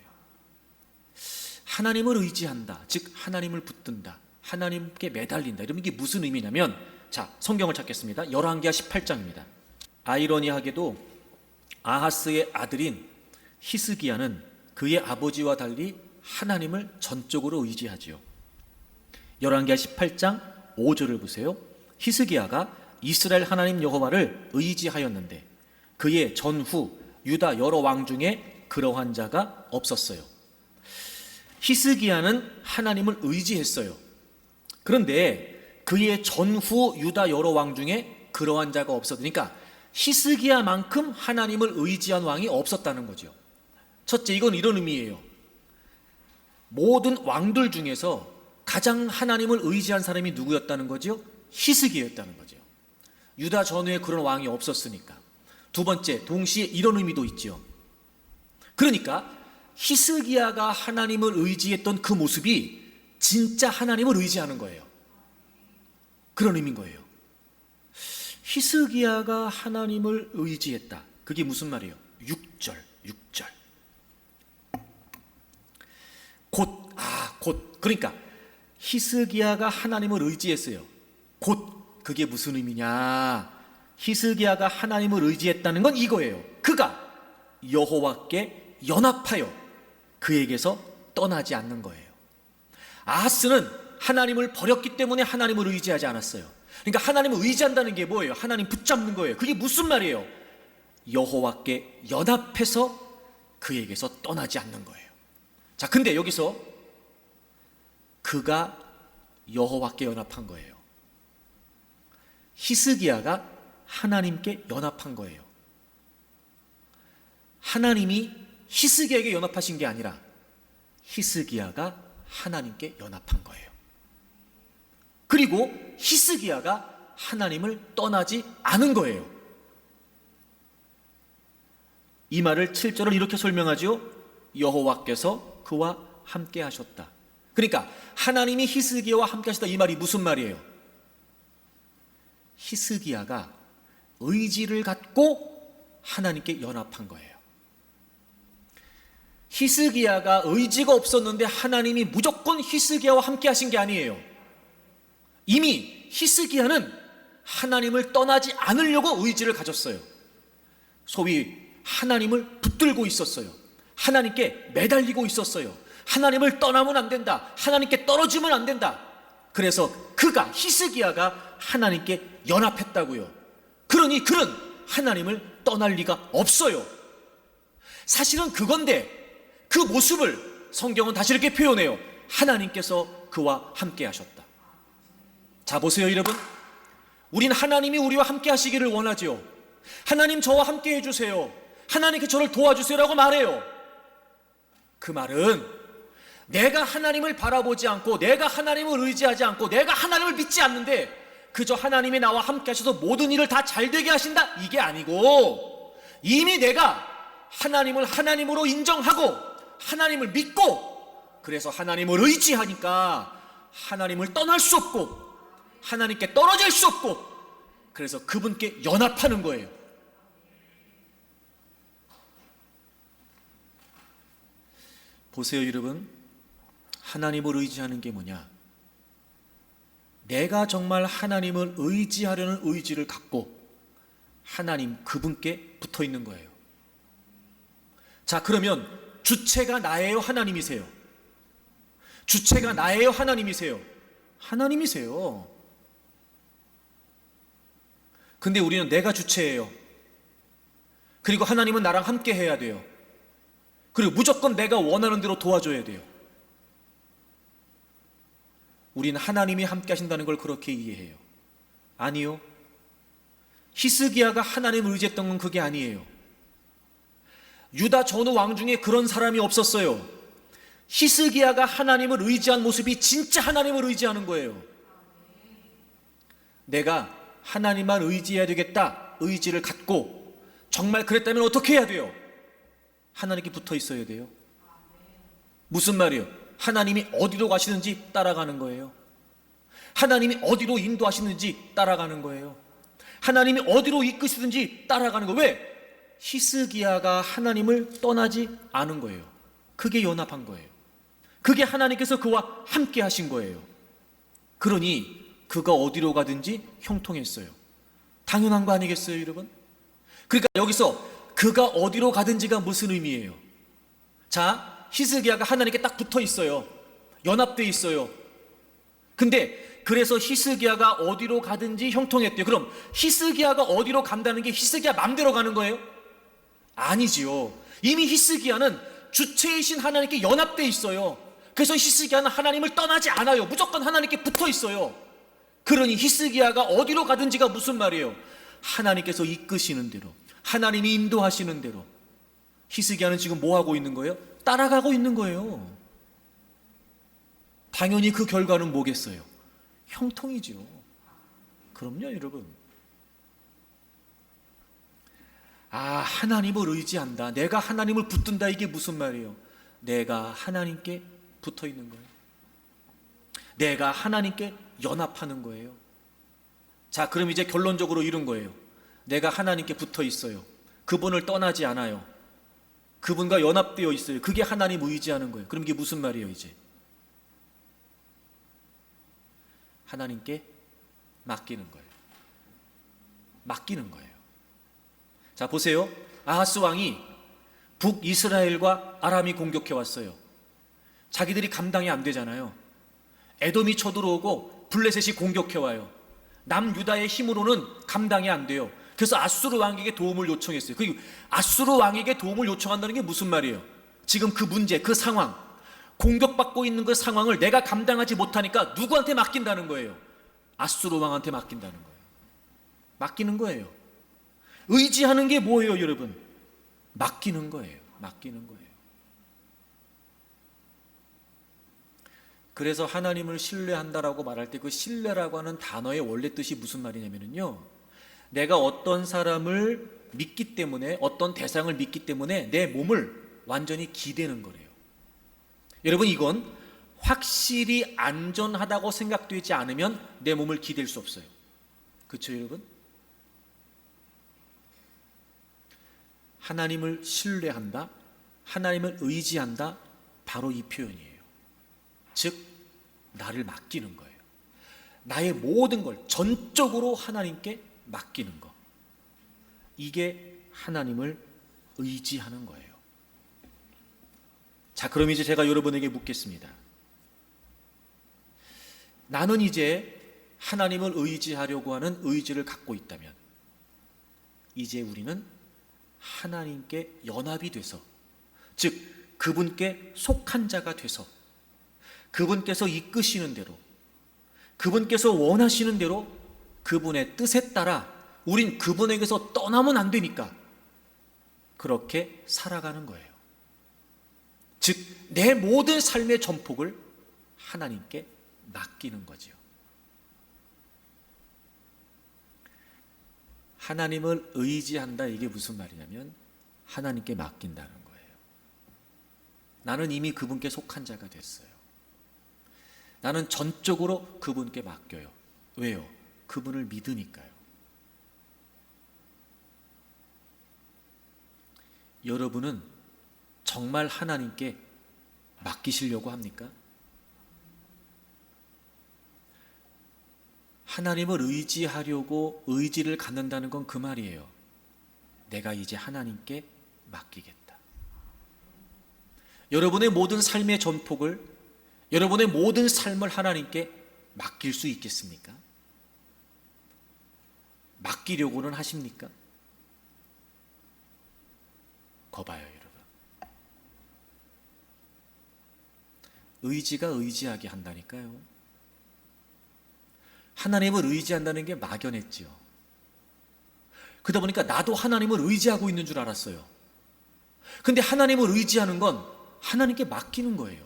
하나님을 의지한다, 즉 하나님을 붙든다, 하나님께 매달린다. 이러면 이게 무슨 의미냐면, 자, 성경을 찾겠습니다. 열왕기하 18장입니다. 아이러니하게도 아하스의 아들인 히스기야는 그의 아버지와 달리 하나님을 전적으로 의지하지요. 열왕기하 18장 5절을 보세요. 히스기야가 이스라엘 하나님 여호와를 의지하였는데 그의 전후 유다 여러 왕 중에 그러한 자가 없었어요. 히스기야는 하나님을 의지했어요. 그런데 그의 전후 유다 여러 왕 중에 그러한 자가 없었으니까 히스기야만큼 하나님을 의지한 왕이 없었다는 거죠. 첫째, 이건 이런 의미예요. 모든 왕들 중에서 가장 하나님을 의지한 사람이 누구였다는 거죠? 히스기야였다는 거죠. 유다 전후에 그런 왕이 없었으니까. 두 번째, 동시에 이런 의미도 있죠. 그러니까 히스기야가 하나님을 의지했던 그 모습이 진짜 하나님을 의지하는 거예요. 그런 의미인 거예요. 히스기야가 하나님을 의지했다. 그게 무슨 말이에요? 6절. 곧. 그러니까 히스기야가 하나님을 의지했어요. 곧. 그게 무슨 의미냐? 히스기야가 하나님을 의지했다는 건 이거예요. 그가 여호와께 연합하여 그에게서 떠나지 않는 거예요. 아하스는 하나님을 버렸기 때문에 하나님을 의지하지 않았어요. 그러니까 하나님을 의지한다는 게 뭐예요? 하나님 붙잡는 거예요. 그게 무슨 말이에요? 여호와께 연합해서 그에게서 떠나지 않는 거예요. 자, 근데 여기서 그가 여호와께 연합한 거예요. 히스기야가 하나님께 연합한 거예요. 하나님이 히스기야에게 연합하신 게 아니라 히스기야가 하나님께 연합한 거예요. 그리고 히스기야가 하나님을 떠나지 않은 거예요. 이 말을 7절은 이렇게 설명하죠. 여호와께서 그와 함께 하셨다. 그러니까 하나님이 히스기야와 함께 하셨다, 이 말이 무슨 말이에요? 히스기야가 의지를 갖고 하나님께 연합한 거예요. 히스기야가 의지가 없었는데 하나님이 무조건 히스기야와 함께 하신 게 아니에요. 이미 히스기야는 하나님을 떠나지 않으려고 의지를 가졌어요. 소위 하나님을 붙들고 있었어요. 하나님께 매달리고 있었어요. 하나님을 떠나면 안 된다, 하나님께 떨어지면 안 된다. 그래서 그가, 히스기야가 하나님께 연합했다고요. 그러니 그는 하나님을 떠날 리가 없어요. 사실은 그건데 그 모습을 성경은 다시 이렇게 표현해요. 하나님께서 그와 함께 하셨다. 자, 보세요 여러분, 우린 하나님이 우리와 함께 하시기를 원하죠. 하나님 저와 함께 해주세요, 하나님께 저를 도와주세요 라고 말해요. 그 말은 내가 하나님을 바라보지 않고, 내가 하나님을 의지하지 않고, 내가 하나님을 믿지 않는데 그저 하나님이 나와 함께 하셔서 모든 일을 다 잘되게 하신다, 이게 아니고, 이미 내가 하나님을 하나님으로 인정하고 하나님을 믿고, 그래서 하나님을 의지하니까 하나님을 떠날 수 없고 하나님께 떨어질 수 없고, 그래서 그분께 연합하는 거예요. 보세요 여러분, 하나님을 의지하는 게 뭐냐? 내가 정말 하나님을 의지하려는 의지를 갖고 하나님 그분께 붙어 있는 거예요. 자, 그러면 주체가 나예요, 하나님이세요? 주체가 나예요, 하나님이세요? 하나님이세요. 근데 우리는 내가 주체예요. 그리고 하나님은 나랑 함께 해야 돼요. 그리고 무조건 내가 원하는 대로 도와줘야 돼요. 우리는 하나님이 함께 하신다는 걸 그렇게 이해해요. 아니요, 히스기야가 하나님을 의지했던 건 그게 아니에요. 유다 전후 왕 중에 그런 사람이 없었어요. 히스기야가 하나님을 의지한 모습이 진짜 하나님을 의지하는 거예요. 내가 하나님만 의지해야 되겠다 의지를 갖고 정말 그랬다면 어떻게 해야 돼요? 하나님께 붙어 있어야 돼요. 무슨 말이에요? 하나님이 어디로 가시는지 따라가는 거예요. 하나님이 어디로 인도하시는지 따라가는 거예요. 하나님이 어디로 이끄시든지 따라가는 거예요. 왜? 히스기야가 하나님을 떠나지 않은 거예요. 그게 연합한 거예요. 그게 하나님께서 그와 함께 하신 거예요. 그러니 그가 어디로 가든지 형통했어요. 당연한 거 아니겠어요, 여러분? 그러니까 여기서 그가 어디로 가든지가 무슨 의미예요? 자, 히스기야가 하나님께 딱 붙어 있어요. 연합돼 있어요. 근데 그래서 히스기야가 어디로 가든지 형통했대요. 그럼 히스기야가 어디로 간다는 게 히스기야 맘대로 가는 거예요? 아니지요. 이미 히스기야는 주체이신 하나님께 연합돼 있어요. 그래서 히스기야는 하나님을 떠나지 않아요. 무조건 하나님께 붙어 있어요. 그러니 히스기야가 어디로 가든지가 무슨 말이에요? 하나님께서 이끄시는 대로, 하나님이 인도하시는 대로. 히스기야는 지금 뭐 하고 있는 거예요? 따라가고 있는 거예요. 당연히 그 결과는 뭐겠어요? 형통이죠. 그럼요, 여러분. 하나님을 의지한다, 내가 하나님을 붙든다, 이게 무슨 말이에요? 내가 하나님께 붙어 있는 거예요. 내가 하나님께 연합하는 거예요. 자, 그럼 이제 결론적으로 이런 거예요. 내가 하나님께 붙어 있어요. 그분을 떠나지 않아요. 그분과 연합되어 있어요. 그게 하나님 의지하는 거예요. 그럼 이게 무슨 말이에요? 이제 하나님께 맡기는 거예요. 맡기는 거예요. 자, 보세요. 아하스 왕이 북이스라엘과 아람이 공격해 왔어요. 자기들이 감당이 안 되잖아요. 에돔이 쳐들어오고 블레셋이 공격해 와요. 남유다의 힘으로는 감당이 안 돼요. 그래서 아수르 왕에게 도움을 요청했어요. 그리고 아수르 왕에게 도움을 요청한다는 게 무슨 말이에요? 지금 그 문제, 그 상황, 공격받고 있는 그 상황을 내가 감당하지 못하니까 누구한테 맡긴다는 거예요? 아수르 왕한테 맡긴다는 거예요. 맡기는 거예요. 의지하는 게 뭐예요, 여러분? 맡기는 거예요. 맡기는 거예요. 그래서 하나님을 신뢰한다라고 말할 때 그 신뢰라고 하는 단어의 원래 뜻이 무슨 말이냐면요, 내가 어떤 사람을 믿기 때문에, 어떤 대상을 믿기 때문에 내 몸을 완전히 기대는 거래요. 여러분, 이건 확실히 안전하다고 생각되지 않으면 내 몸을 기댈 수 없어요. 그렇죠, 여러분? 하나님을 신뢰한다, 하나님을 의지한다, 바로 이 표현이에요. 즉, 나를 맡기는 거예요. 나의 모든 걸 전적으로 하나님께 맡기는 거. 이게 하나님을 의지하는 거예요. 자, 그럼 이제 제가 여러분에게 묻겠습니다. 나는 이제 하나님을 의지하려고 하는 의지를 갖고 있다면, 이제 우리는 하나님께 연합이 돼서, 즉 그분께 속한 자가 돼서, 그분께서 이끄시는 대로, 그분께서 원하시는 대로, 그분의 뜻에 따라 우린 그분에게서 떠나면 안 되니까 그렇게 살아가는 거예요. 즉 내 모든 삶의 전폭을 하나님께 맡기는 거죠. 하나님을 의지한다, 이게 무슨 말이냐면 하나님께 맡긴다는 거예요. 나는 이미 그분께 속한 자가 됐어요. 나는 전적으로 그분께 맡겨요. 왜요? 그분을 믿으니까요. 여러분은 정말 하나님께 맡기시려고 합니까? 하나님을 의지하려고 의지를 갖는다는 건 그 말이에요. 내가 이제 하나님께 맡기겠다. 여러분의 모든 삶의 전폭을, 여러분의 모든 삶을 하나님께 맡길 수 있겠습니까? 맡기려고는 하십니까? 거봐요, 여러분. 의지가 의지하게 한다니까요. 하나님을 의지한다는 게 막연했지요. 그러다 보니까 나도 하나님을 의지하고 있는 줄 알았어요. 근데 하나님을 의지하는 건 하나님께 맡기는 거예요.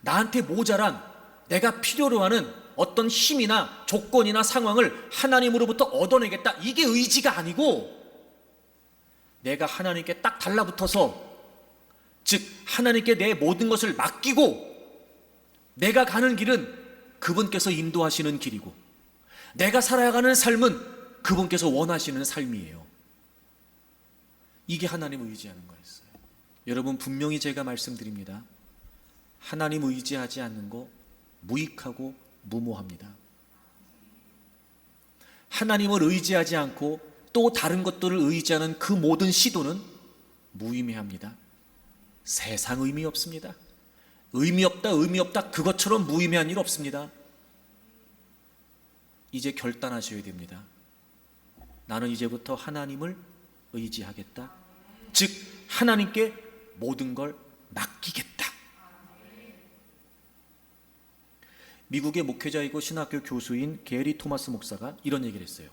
나한테 모자란, 내가 필요로 하는 어떤 힘이나 조건이나 상황을 하나님으로부터 얻어내겠다, 이게 의지가 아니고, 내가 하나님께 딱 달라붙어서, 즉 하나님께 내 모든 것을 맡기고 내가 가는 길은 그분께서 인도하시는 길이고, 내가 살아가는 삶은 그분께서 원하시는 삶이에요. 이게 하나님을 의지하는 거였어요. 여러분, 분명히 제가 말씀드립니다. 하나님 의지하지 않는 거 무익하고 무모합니다. 하나님을 의지하지 않고 또 다른 것들을 의지하는 그 모든 시도는 무의미합니다. 세상 의미 없습니다. 의미 없다 그것처럼 무의미한 일 없습니다. 이제 결단하셔야 됩니다. 나는 이제부터 하나님을 의지하겠다. 즉 하나님께 모든 걸 맡기겠다. 미국의 목회자이고 신학교 교수인 게리 토마스 목사가 이런 얘기를 했어요.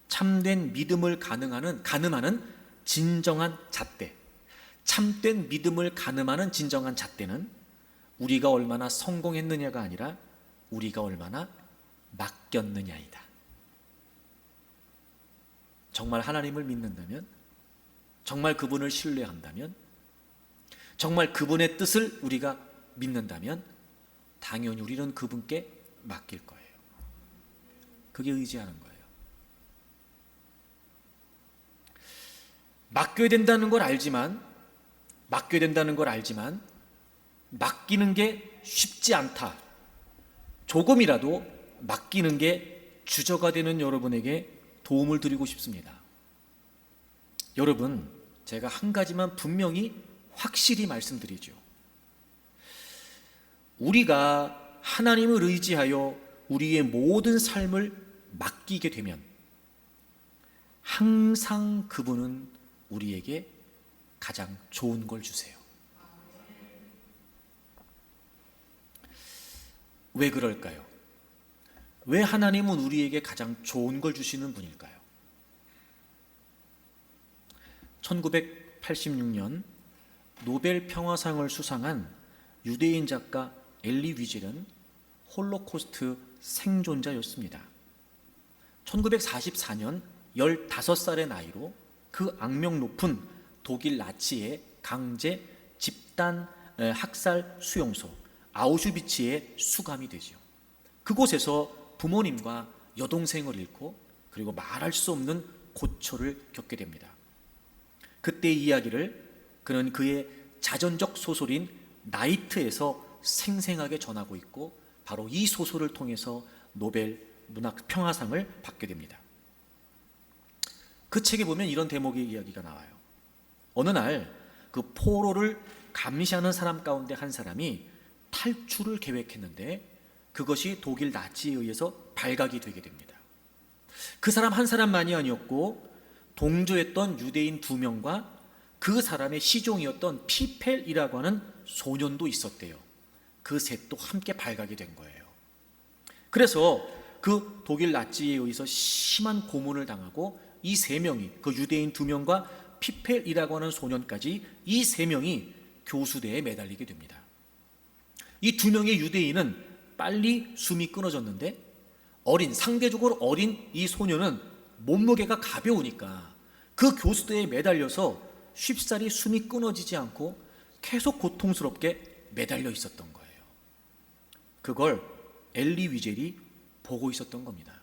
참된 믿음을 가늠하는 진정한 잣대, 참된 믿음을 가늠하는 진정한 잣대는 우리가 얼마나 성공했느냐가 아니라 우리가 얼마나 맡겼느냐이다. 정말 하나님을 믿는다면, 정말 그분을 신뢰한다면, 정말 그분의 뜻을 우리가 믿는다면 당연히 우리는 그분께 맡길 거예요. 그게 의지하는 거예요. 맡겨야 된다는 걸 알지만 맡기는 게 쉽지 않다. 조금이라도 맡기는 게 주저가 되는 여러분에게 도움을 드리고 싶습니다. 여러분, 제가 한 가지만 분명히 확실히 말씀드리죠. 우리가 하나님을 의지하여 우리의 모든 삶을 맡기게 되면 항상 그분은 우리에게 가장 좋은 걸 주세요. 왜 그럴까요? 왜 하나님은 우리에게 가장 좋은 걸 주시는 분일까요? 1986년 노벨 평화상을 수상한 유대인 작가 엘리 위젤은 홀로코스트 생존자였습니다. 1944년 15살의 나이로 그 악명 높은 독일 나치의 강제 집단 학살 수용소 아우슈비츠에 수감이 되죠. 그곳에서 부모님과 여동생을 잃고 그리고 말할 수 없는 고초를 겪게 됩니다. 그때 이야기를 그는 그의 자전적 소설인 나이트에서 생생하게 전하고 있고, 바로 이 소설을 통해서 노벨 문학 평화상을 받게 됩니다. 그 책에 보면 이런 대목의 이야기가 나와요. 어느 날 그 포로를 감시하는 사람 가운데 한 사람이 탈출을 계획했는데 그것이 독일 나치에 의해서 발각이 되게 됩니다. 그 사람 한 사람만이 아니었고 동조했던 유대인 2명과 그 사람의 시종이었던 피펠이라고 하는 소년도 있었대요. 그 셋도 함께 발각이 된 거예요. 그래서 그 독일 나치에 의해서 심한 고문을 당하고 이 3명이, 그 유대인 2명과 피펠이라고 하는 소년까지 이 3명이 교수대에 매달리게 됩니다. 이 2명의 유대인은 빨리 숨이 끊어졌는데 상대적으로 어린 이 소년은 몸무게가 가벼우니까 그 교수대에 매달려서 쉽사리 숨이 끊어지지 않고 계속 고통스럽게 매달려 있었던 거예요. 그걸 엘리 위젤이 보고 있었던 겁니다.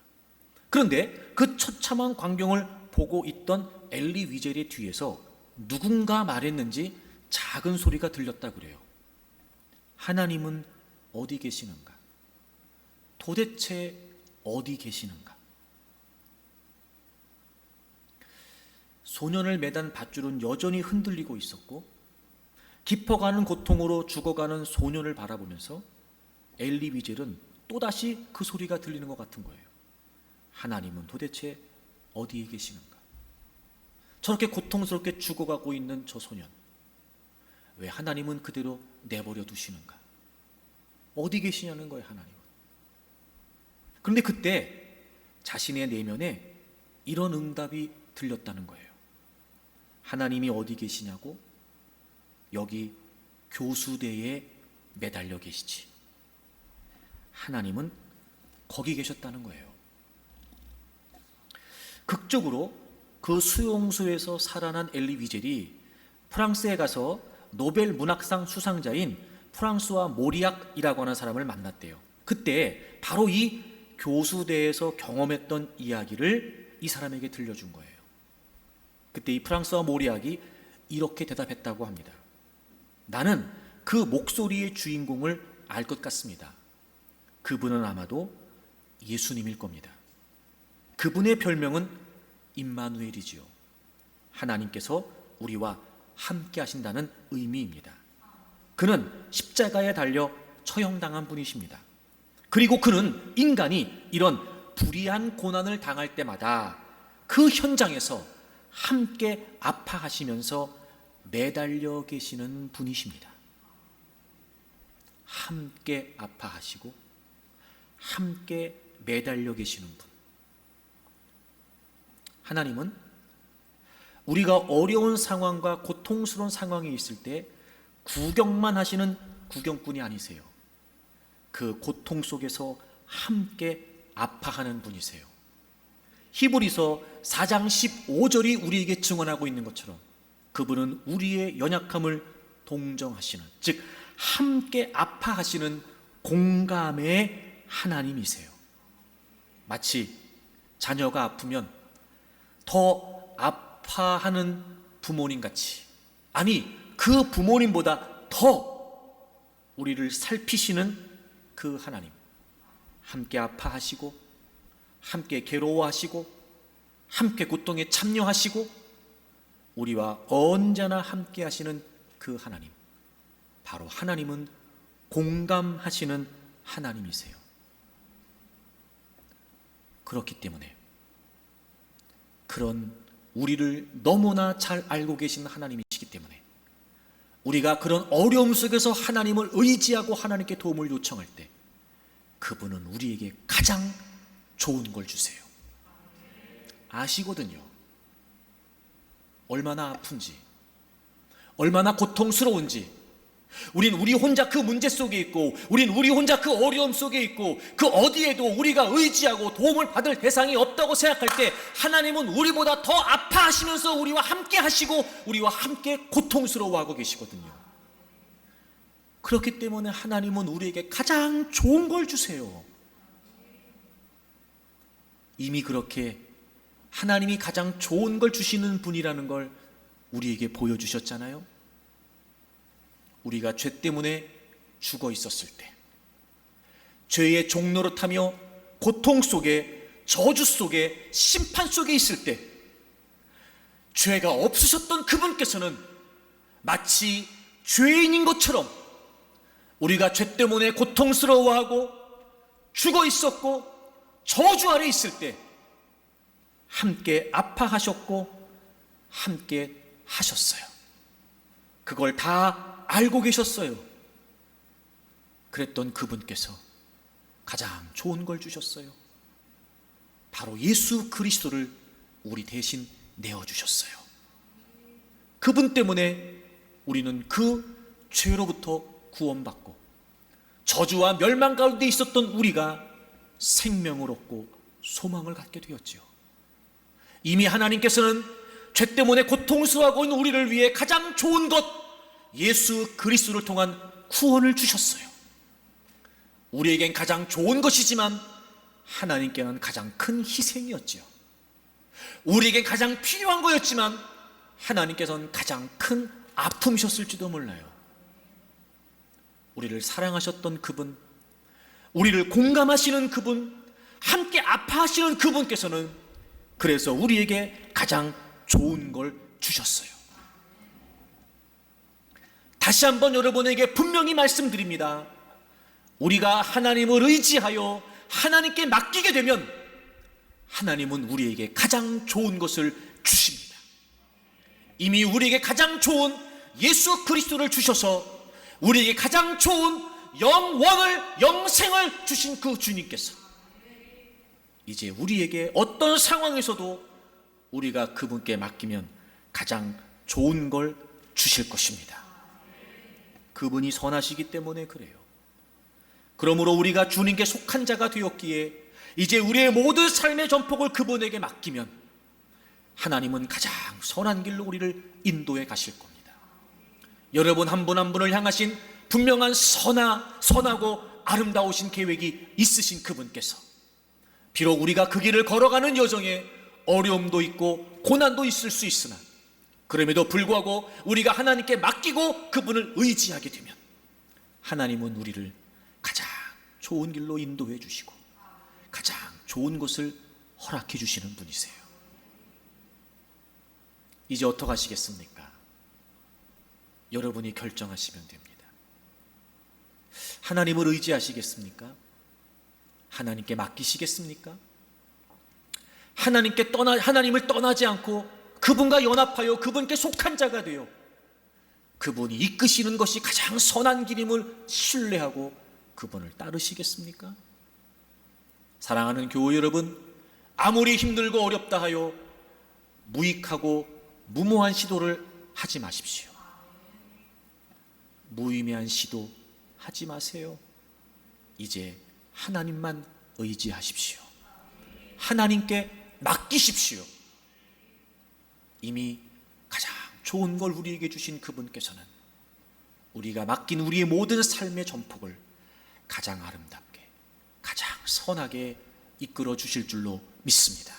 그런데 그 처참한 광경을 보고 있던 엘리 위젤의 뒤에서 누군가 말했는지 작은 소리가 들렸다 그래요. 하나님은 어디 계시는가? 도대체 어디 계시는가? 소년을 매단 밧줄은 여전히 흔들리고 있었고 깊어가는 고통으로 죽어가는 소년을 바라보면서 엘리 위젤은 또다시 그 소리가 들리는 것 같은 거예요. 하나님은 도대체 어디에 계시는가? 저렇게 고통스럽게 죽어가고 있는 저 소년, 왜 하나님은 그대로 내버려 두시는가? 어디 계시냐는 거예요, 하나님은. 그런데 그때 자신의 내면에 이런 응답이 들렸다는 거예요. 하나님이 어디 계시냐고? 여기 교수대에 매달려 계시지. 하나님은 거기 계셨다는 거예요. 극적으로 그 수용소에서 살아난 엘리 위젤이 프랑스에 가서 노벨 문학상 수상자인 프랑스와 모리악이라고 하는 사람을 만났대요. 그때 바로 이 교수대에서 경험했던 이야기를 이 사람에게 들려준 거예요. 그때 이 프랑스와 모리악이 이렇게 대답했다고 합니다. 나는 그 목소리의 주인공을 알 것 같습니다. 그분은 아마도 예수님일 겁니다. 그분의 별명은 임마누엘이지요. 하나님께서 우리와 함께 하신다는 의미입니다. 그는 십자가에 달려 처형당한 분이십니다. 그리고 그는 인간이 이런 불의한 고난을 당할 때마다 그 현장에서 함께 아파하시면서 매달려 계시는 분이십니다. 함께 아파하시고 함께 매달려 계시는 분. 하나님은 우리가 어려운 상황과 고통스러운 상황에 있을 때 구경만 하시는 구경꾼이 아니세요. 그 고통 속에서 함께 아파하는 분이세요. 히브리서 4장 15절이 우리에게 증언하고 있는 것처럼 그분은 우리의 연약함을 동정하시는, 즉 함께 아파하시는 공감의 하나님이세요. 마치 자녀가 아프면 더 아파하는 부모님 같이, 아니 그 부모님보다 더 우리를 살피시는 그 하나님, 함께 아파하시고 함께 괴로워하시고 함께 고통에 참여하시고 우리와 언제나 함께 하시는 그 하나님, 바로 하나님은 공감하시는 하나님이세요. 그렇기 때문에 그런 우리를 너무나 잘 알고 계신 하나님이시기 때문에 우리가 그런 어려움 속에서 하나님을 의지하고 하나님께 도움을 요청할 때 그분은 우리에게 가장 좋은 걸 주세요. 아시거든요. 얼마나 아픈지, 얼마나 고통스러운지. 우리 혼자 그 문제 속에 있고, 우리 혼자 그 어려움 속에 있고, 그 어디에도 우리가 의지하고 도움을 받을 대상이 없다고 생각할 때 하나님은 우리보다 더 아파하시면서 우리와 함께 하시고 우리와 함께 고통스러워하고 계시거든요. 그렇기 때문에 하나님은 우리에게 가장 좋은 걸 주세요. 이미 그렇게 하나님이 가장 좋은 걸 주시는 분이라는 걸 우리에게 보여주셨잖아요. 우리가 죄 때문에 죽어 있었을 때, 죄의 종노릇하며 고통 속에, 저주 속에, 심판 속에 있을 때 죄가 없으셨던 그분께서는 마치 죄인인 것처럼 우리가 죄 때문에 고통스러워하고 죽어 있었고 저주 아래 있을 때 함께 아파하셨고 함께 하셨어요. 그걸 다 알고 계셨어요. 그랬던 그분께서 가장 좋은 걸 주셨어요. 바로 예수 그리스도를 우리 대신 내어주셨어요. 그분 때문에 우리는 그 죄로부터 구원받고 저주와 멸망 가운데 있었던 우리가 생명을 얻고 소망을 갖게 되었지요. 이미 하나님께서는 죄 때문에 고통스러워하고 있는 우리를 위해 가장 좋은 것, 예수 그리스도를 통한 구원을 주셨어요. 우리에겐 가장 좋은 것이지만 하나님께는 가장 큰 희생이었지요. 우리에겐 가장 필요한 거였지만 하나님께서는 가장 큰 아픔이셨을지도 몰라요. 우리를 사랑하셨던 그분, 우리를 공감하시는 그분, 함께 아파하시는 그분께서는 그래서 우리에게 가장 좋은 걸 주셨어요. 다시 한번 여러분에게 분명히 말씀드립니다. 우리가 하나님을 의지하여 하나님께 맡기게 되면 하나님은 우리에게 가장 좋은 것을 주십니다. 이미 우리에게 가장 좋은 예수 그리스도를 주셔서 우리에게 가장 좋은 영생을 주신 그 주님께서 이제 우리에게 어떤 상황에서도 우리가 그분께 맡기면 가장 좋은 걸 주실 것입니다. 그분이 선하시기 때문에 그래요. 그러므로 우리가 주님께 속한 자가 되었기에 이제 우리의 모든 삶의 전폭을 그분에게 맡기면 하나님은 가장 선한 길로 우리를 인도해 가실 겁니다. 여러분 한 분 한 분을 향하신 분명한 선하고 아름다우신 계획이 있으신 그분께서 비록 우리가 그 길을 걸어가는 여정에 어려움도 있고 고난도 있을 수 있으나 그럼에도 불구하고 우리가 하나님께 맡기고 그분을 의지하게 되면 하나님은 우리를 가장 좋은 길로 인도해 주시고 가장 좋은 것을 허락해 주시는 분이세요. 이제 어떻게 하시겠습니까? 여러분이 결정하시면 됩니다. 하나님을 의지하시겠습니까? 하나님께 맡기시겠습니까? 하나님을 떠나지 않고 그분과 연합하여 그분께 속한 자가 되어 그분이 이끄시는 것이 가장 선한 길임을 신뢰하고 그분을 따르시겠습니까? 사랑하는 교우 여러분, 아무리 힘들고 어렵다 하여 무익하고 무모한 시도를 하지 마십시오. 무의미한 시도 하지 마세요. 이제 하나님만 의지하십시오. 하나님께 맡기십시오. 이미 가장 좋은 걸 우리에게 주신 그분께서는 우리가 맡긴 우리의 모든 삶의 전폭을 가장 아름답게, 가장 선하게 이끌어 주실 줄로 믿습니다.